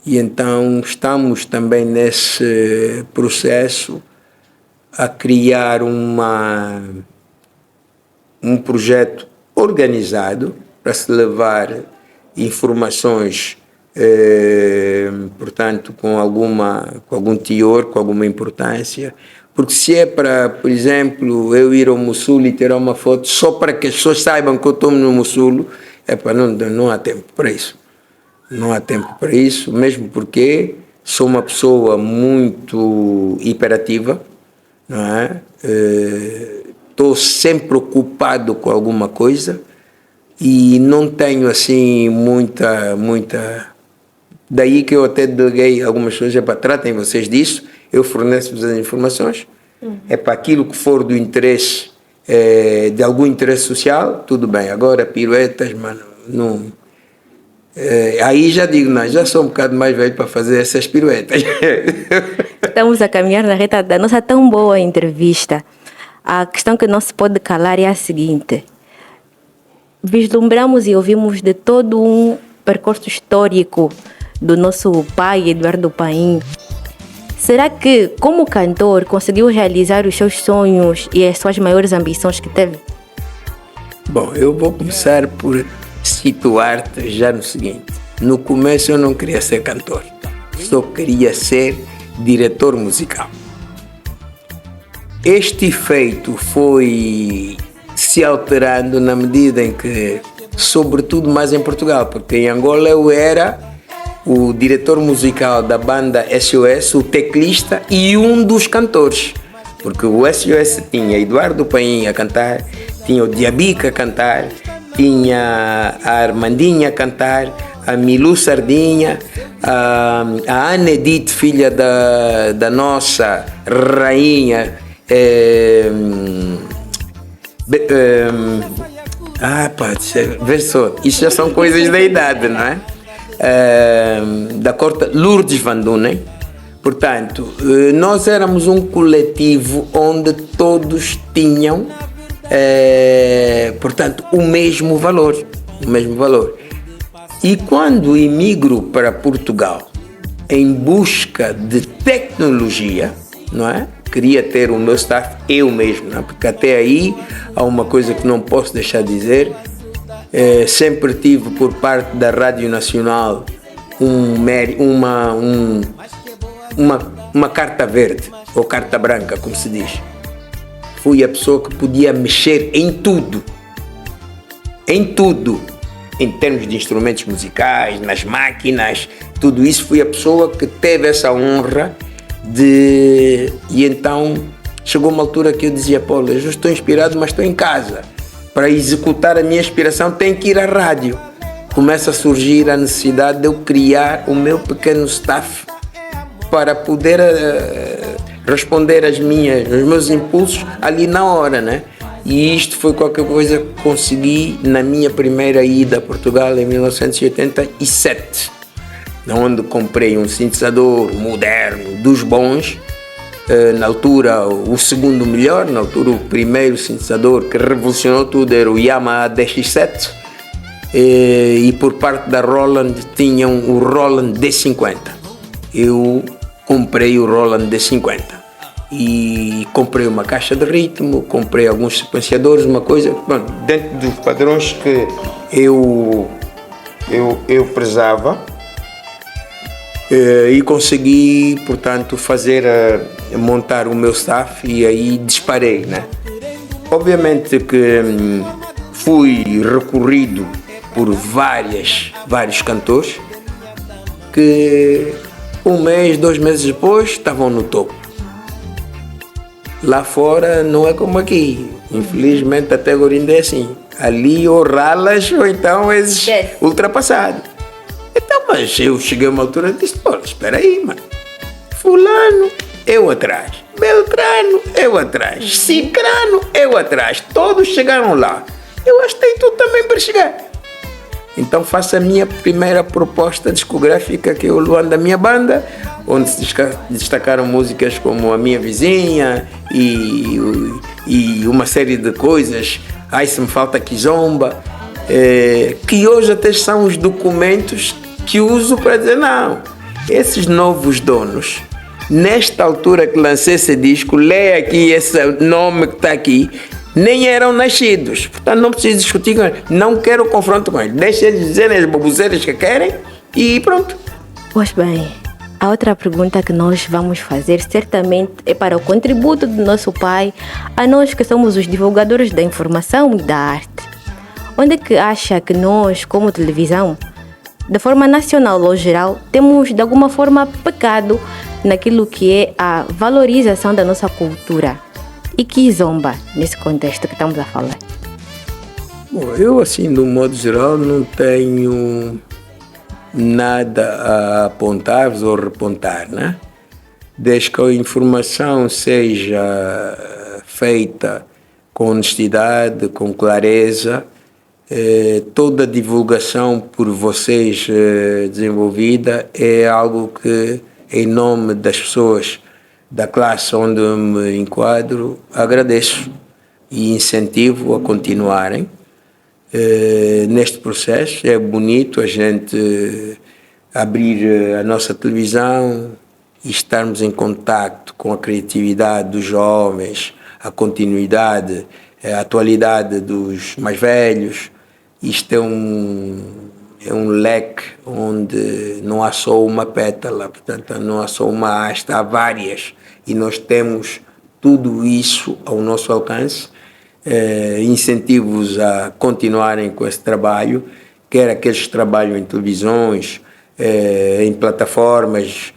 e então estamos também nesse processo a criar um projeto organizado para se levar informações, portanto, com algum teor, com alguma importância. Porque se é para, por exemplo, eu ir ao Mossul e tirar uma foto só para que as pessoas saibam que eu estou no Mossul, não há tempo para isso. Não há tempo para isso, mesmo porque sou uma pessoa muito hiperativa, não é? Estou sempre ocupado com alguma coisa e não tenho assim muita... Daí que eu até deleguei algumas coisas para tratem vocês disso, eu forneço-vos as informações, é para aquilo que for do interesse, de algum interesse social, tudo bem. Agora, piruetas, mano, não... aí já digo, não, já sou um bocado mais velho para fazer essas piruetas. Estamos a caminhar na reta da nossa tão boa entrevista. A questão que não se pode calar é a seguinte: vislumbramos e ouvimos de todo um percurso histórico do nosso pai, Eduardo Paim. Será que, como cantor, conseguiu realizar os seus sonhos e as suas maiores ambições que teve? Bom, eu vou começar por situar-te já no seguinte. No começo eu não queria ser cantor, só queria ser diretor musical. Este feito foi se alterando na medida em que, sobretudo mais em Portugal, porque em Angola eu era o diretor musical da banda SOS, o teclista e um dos cantores. Porque o SOS tinha Eduardo Paim a cantar, tinha o Diabica a cantar, tinha a Armandinha a cantar, a Milu Sardinha, a Ana Edith, filha da nossa rainha. Vê só, isso já são coisas da idade, não é? Da corte Lourdes Van Dunen. Portanto, nós éramos um coletivo onde todos tinham, portanto, o mesmo valor. E quando emigro para Portugal em busca de tecnologia, não é? Queria ter o meu staff eu mesmo, não é? Porque até aí há uma coisa que não posso deixar de dizer. Sempre tive por parte da Rádio Nacional uma carta verde, ou carta branca, como se diz. Fui a pessoa que podia mexer em tudo, em termos de instrumentos musicais, nas máquinas, tudo isso. Fui a pessoa que teve essa honra e então chegou uma altura que eu dizia: Paulo, eu já estou inspirado, mas estou em casa. Para executar a minha inspiração tenho que ir à rádio. Começa a surgir a necessidade de eu criar o meu pequeno staff para poder responder aos meus impulsos ali na hora, né? E isto foi qualquer coisa que consegui na minha primeira ida a Portugal em 1987, onde comprei um sintetizador moderno, dos bons. Na altura o segundo melhor, na altura o primeiro sintetizador que revolucionou tudo era o Yamaha DX7, e por parte da Roland tinham o Roland D50. Eu comprei o Roland D50 e comprei uma caixa de ritmo, comprei alguns sequenciadores, uma coisa, bom, dentro dos padrões que eu prezava. E consegui, portanto, montar o meu staff, e aí disparei, né? Obviamente que fui recorrido por vários cantores que 1 mês, 2 meses depois estavam no topo. Lá fora não é como aqui, infelizmente até agora ainda é assim. Ali ou ralas ou então és ultrapassado. Então, mas eu cheguei a uma altura e disse: pô, espera aí, mano. Fulano, eu atrás. Beltrano, eu atrás. Cicrano, eu atrás. Todos chegaram lá. Eu acho que tem tudo também para chegar. Então faço a minha primeira proposta discográfica, que é o Luan da minha banda, onde se destacaram músicas como A Minha Vizinha e uma série de coisas. Ai, se me falta Kizomba. Que hoje até são os documentos que uso para dizer: não, esses novos donos, nesta altura que lancei esse disco, leia aqui esse nome que está aqui, nem eram nascidos. Portanto, não preciso discutir com eles, não quero confronto com eles, deixa eles dizerem as baboseiras que querem e pronto. Pois bem, a outra pergunta que nós vamos fazer certamente é para o contributo do nosso pai, a nós que somos os divulgadores da informação e da arte. Onde é que acha que nós, como televisão, de forma nacional ou geral, temos de alguma forma pecado naquilo que é a valorização da nossa cultura? E Kizomba, nesse contexto que estamos a falar? Bom, eu assim, de um modo geral, não tenho nada a apontar-vos ou repontar, né? Desde que a informação seja feita com honestidade, com clareza, toda a divulgação por vocês desenvolvida é algo que, em nome das pessoas da classe onde me enquadro, agradeço e incentivo a continuarem neste processo. É bonito a gente abrir a nossa televisão e estarmos em contacto com a criatividade dos jovens, a continuidade, a atualidade dos mais velhos. Isto é um leque onde não há só uma pétala, portanto, não há só uma haste, há várias. E nós temos tudo isso ao nosso alcance, incentivos a continuarem com esse trabalho, quer aqueles que trabalham em televisões, em plataformas,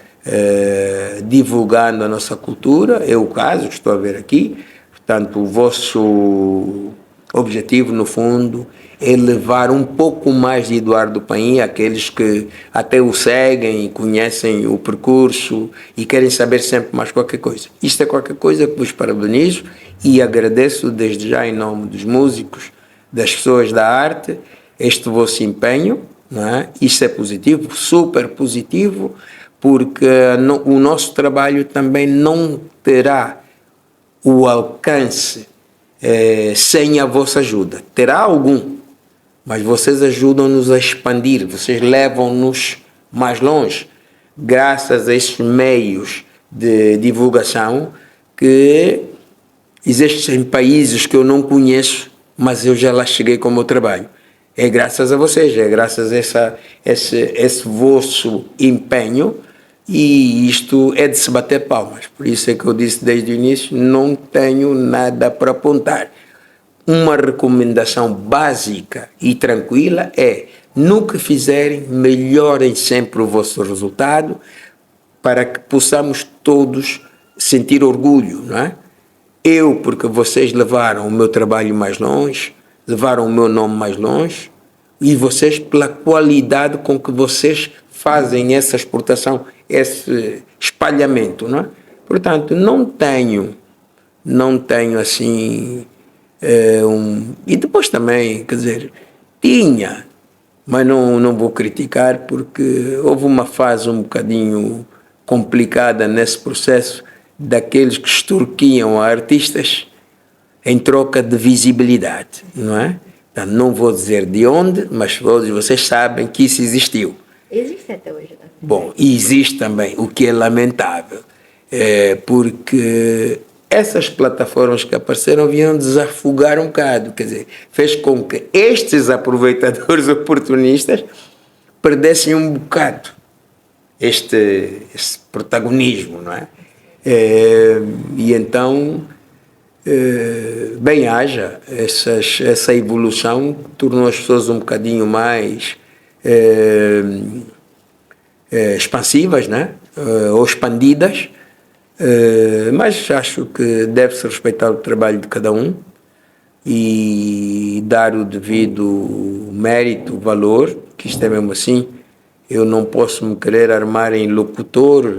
divulgando a nossa cultura, é o caso que estou a ver aqui. Portanto, o vosso objetivo, no fundo, é levar um pouco mais de Eduardo Paim àqueles que até o seguem e conhecem o percurso e querem saber sempre mais qualquer coisa. Isto é qualquer coisa que vos parabenizo e agradeço desde já em nome dos músicos, das pessoas da arte, este vosso empenho, não é? Isto é positivo, super positivo, porque o nosso trabalho também não terá o alcance sem a vossa ajuda. Terá algum, mas vocês ajudam-nos a expandir, vocês levam-nos mais longe, graças a esses meios de divulgação que existem em países que eu não conheço, mas eu já lá cheguei com o meu trabalho. É graças a vocês, é graças a esse vosso empenho, e isto é de se bater palmas. Por isso é que eu disse desde o início, não tenho nada para apontar. Uma recomendação básica e tranquila é, no que fizerem, melhorem sempre o vosso resultado para que possamos todos sentir orgulho, não é? Eu, porque vocês levaram o meu trabalho mais longe, levaram o meu nome mais longe, e vocês pela qualidade com que vocês fazem essa exportação, esse espalhamento, não é? Portanto, não tenho assim e depois também, quer dizer, tinha, mas não vou criticar porque houve uma fase um bocadinho complicada nesse processo daqueles que extorquiam a artistas em troca de visibilidade, não é? Então, não vou dizer de onde, mas vocês sabem que isso existiu. Existe até hoje, né? Bom, e existe também, o que é lamentável, porque essas plataformas que apareceram vieram desafogar um bocado, quer dizer, fez com que estes aproveitadores oportunistas perdessem um bocado esse protagonismo, não é? E então, bem haja, essa evolução tornou as pessoas um bocadinho mais expansivas, né? Ou expandidas, mas acho que deve-se respeitar o trabalho de cada um e dar o devido mérito, valor, que isto é mesmo assim. Eu não posso me querer armar em locutor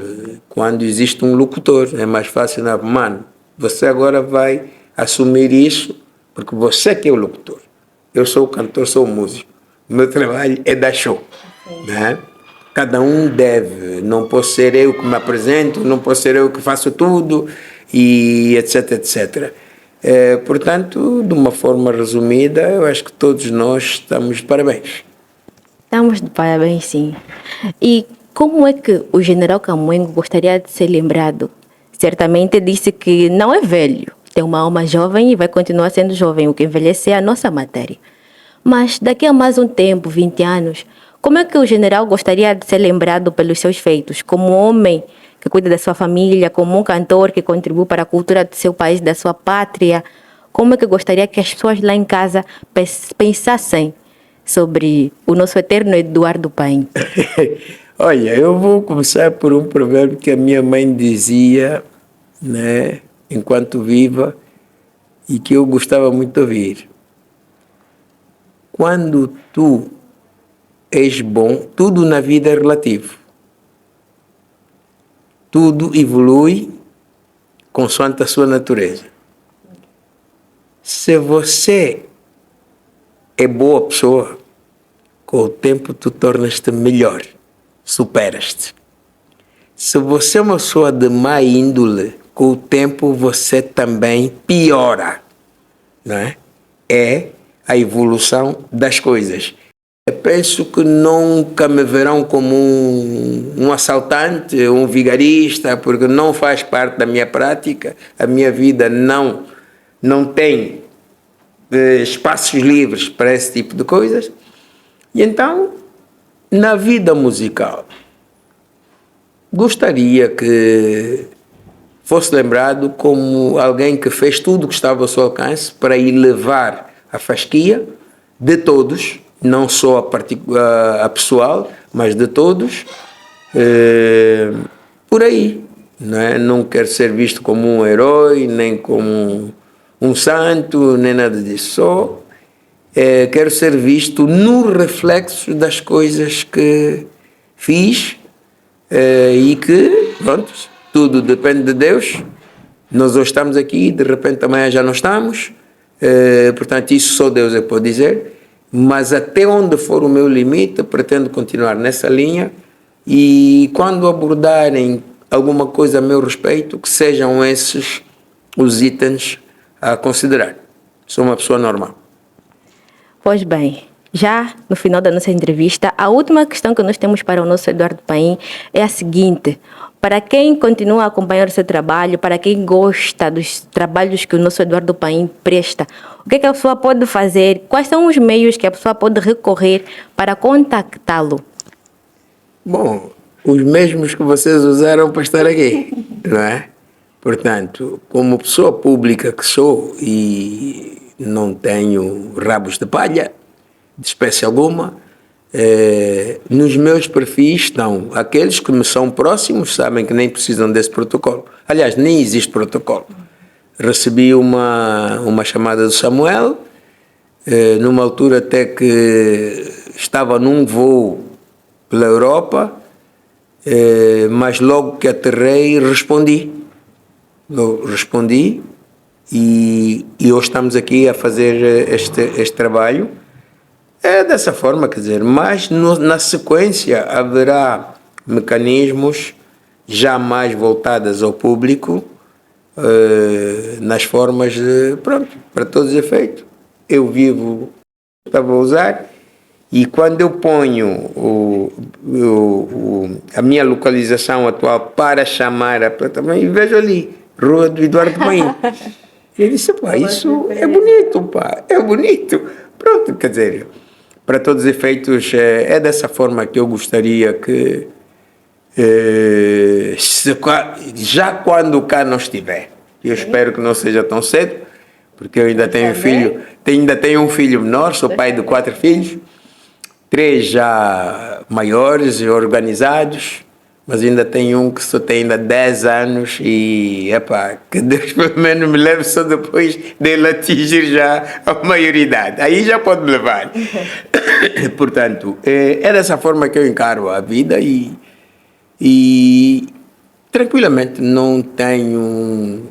quando existe um locutor. É mais fácil, não, mano, você agora vai assumir isso porque você que é o locutor. Eu sou o cantor, sou o músico. O meu trabalho é dar show, né? Cada um deve, não posso ser eu que me apresento, não posso ser eu que faço tudo, e etc, etc. Portanto, de uma forma resumida, eu acho que todos nós estamos de parabéns. Estamos de parabéns, sim. E como é que o general Camoengo gostaria de ser lembrado? Certamente disse que não é velho, tem uma alma jovem e vai continuar sendo jovem, o que envelhecer é a nossa matéria. Mas daqui a mais um tempo, 20 anos, como é que o general gostaria de ser lembrado pelos seus feitos? Como homem que cuida da sua família, como um cantor que contribui para a cultura do seu país, da sua pátria? Como é que gostaria que as pessoas lá em casa pensassem sobre o nosso eterno Eduardo Paim? Olha, eu vou começar por um provérbio que a minha mãe dizia, né, enquanto viva, e que eu gostava muito de ouvir. Quando tu és bom, tudo na vida é relativo. Tudo evolui consoante a sua natureza. Se você é boa pessoa, com o tempo tu tornas-te melhor, superas-te. Se você é uma pessoa de má índole, com o tempo você também piora, não é? É a evolução das coisas. Penso que nunca me verão como um assaltante, um vigarista, porque não faz parte da minha prática. A minha vida não tem espaços livres para esse tipo de coisas. E então, na vida musical, gostaria que fosse lembrado como alguém que fez tudo o que estava ao seu alcance para elevar a fasquia de todos, não só a pessoal, mas de todos, por aí. Não é? Não quero ser visto como um herói, nem como um santo, nem nada disso. Só quero ser visto no reflexo das coisas que fiz e que, pronto, tudo depende de Deus. Nós hoje estamos aqui, de repente amanhã já não estamos. Portanto, isso só Deus é que pode dizer. Mas até onde for o meu limite, pretendo continuar nessa linha. E quando abordarem alguma coisa a meu respeito, que sejam esses os itens a considerar. Sou uma pessoa normal. Pois bem, já no final da nossa entrevista, a última questão que nós temos para o nosso Eduardo Paim é a seguinte: para quem continua a acompanhar o seu trabalho, para quem gosta dos trabalhos que o nosso Eduardo Paim presta, o que é que a pessoa pode fazer? Quais são os meios que a pessoa pode recorrer para contactá-lo? Bom, os mesmos que vocês usaram para estar aqui, não é? Portanto, como pessoa pública que sou e não tenho rabos de palha, de espécie alguma, nos meus perfis estão aqueles que me são próximos, sabem que nem precisam desse protocolo. Aliás, nem existe protocolo. Recebi uma chamada do Samuel, numa altura até que estava num voo pela Europa, mas logo que aterrei respondi. E hoje estamos aqui a fazer este trabalho. É dessa forma, quer dizer, mas na sequência haverá mecanismos já mais voltados ao público, nas formas de, pronto, para todos os efeitos. Eu vivo, estava a usar, e quando eu ponho a minha localização atual para chamar a plataforma, vejo ali, Rua do Eduardo Paim. E eu disse, pá, isso é bonito, pá, é bonito. Pronto, quer dizer, para todos os efeitos, é dessa forma que eu gostaria que, já quando cá não estiver, eu espero que não seja tão cedo, porque eu ainda tenho um filho menor, sou pai de 4 filhos, 3 já maiores e organizados, mas ainda tenho um que só tem ainda 10 anos e, que Deus pelo menos me leve só depois dele atingir já a maioridade. Aí já pode me levar. Portanto, é dessa forma que eu encaro a vida e tranquilamente não tenho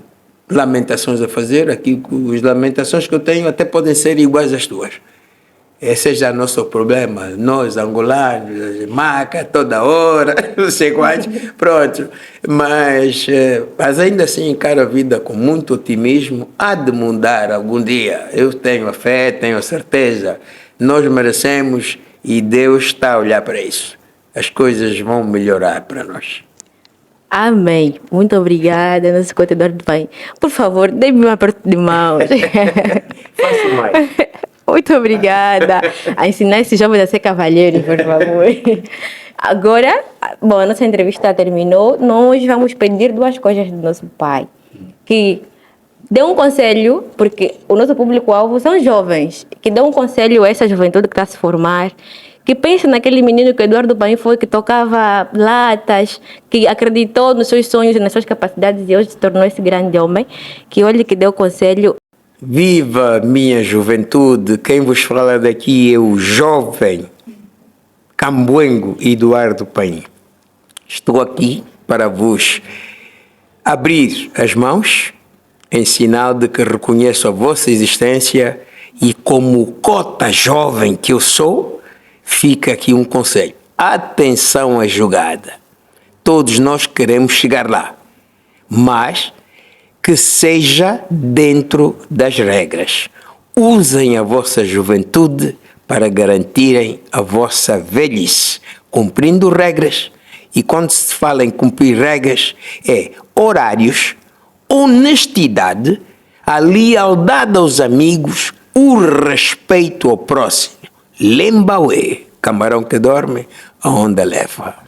lamentações a fazer. Aqui, as lamentações que eu tenho até podem ser iguais às tuas. Esse é já nosso problema, nós angolanos, maca toda hora, não sei quantos, pronto. Mas ainda assim encaro a vida com muito otimismo, há de mudar algum dia. Eu tenho a fé, tenho a certeza, nós merecemos e Deus está a olhar para isso. As coisas vão melhorar para nós. Amém. Muito obrigada, nosso contador do Paim. Por favor, dê-me um aperto de mãos. Faço mais. Muito obrigada. A ensinar esses jovens a ser cavalheiros, por favor. Agora, bom, a nossa entrevista terminou. Nós vamos pedir 2 coisas do nosso pai. Que dê um conselho, porque o nosso público-alvo são jovens. Que dê um conselho a essa juventude que está a se formar. Que pense naquele menino que Eduardo Paim foi, que tocava latas, que acreditou nos seus sonhos e nas suas capacidades e hoje se tornou esse grande homem. Que olhe, que dê o conselho. Viva minha juventude, quem vos fala daqui é o jovem cambuengo Eduardo Paim. Estou aqui para vos abrir as mãos em sinal de que reconheço a vossa existência e como cota jovem que eu sou, fica aqui um conselho. Atenção à jogada. Todos nós queremos chegar lá, mas que seja dentro das regras. Usem a vossa juventude para garantirem a vossa velhice, cumprindo regras. E quando se fala em cumprir regras, é horários, honestidade, a lealdade aos amigos, o respeito ao próximo. Lemba-o, camarão que dorme, a onda leva.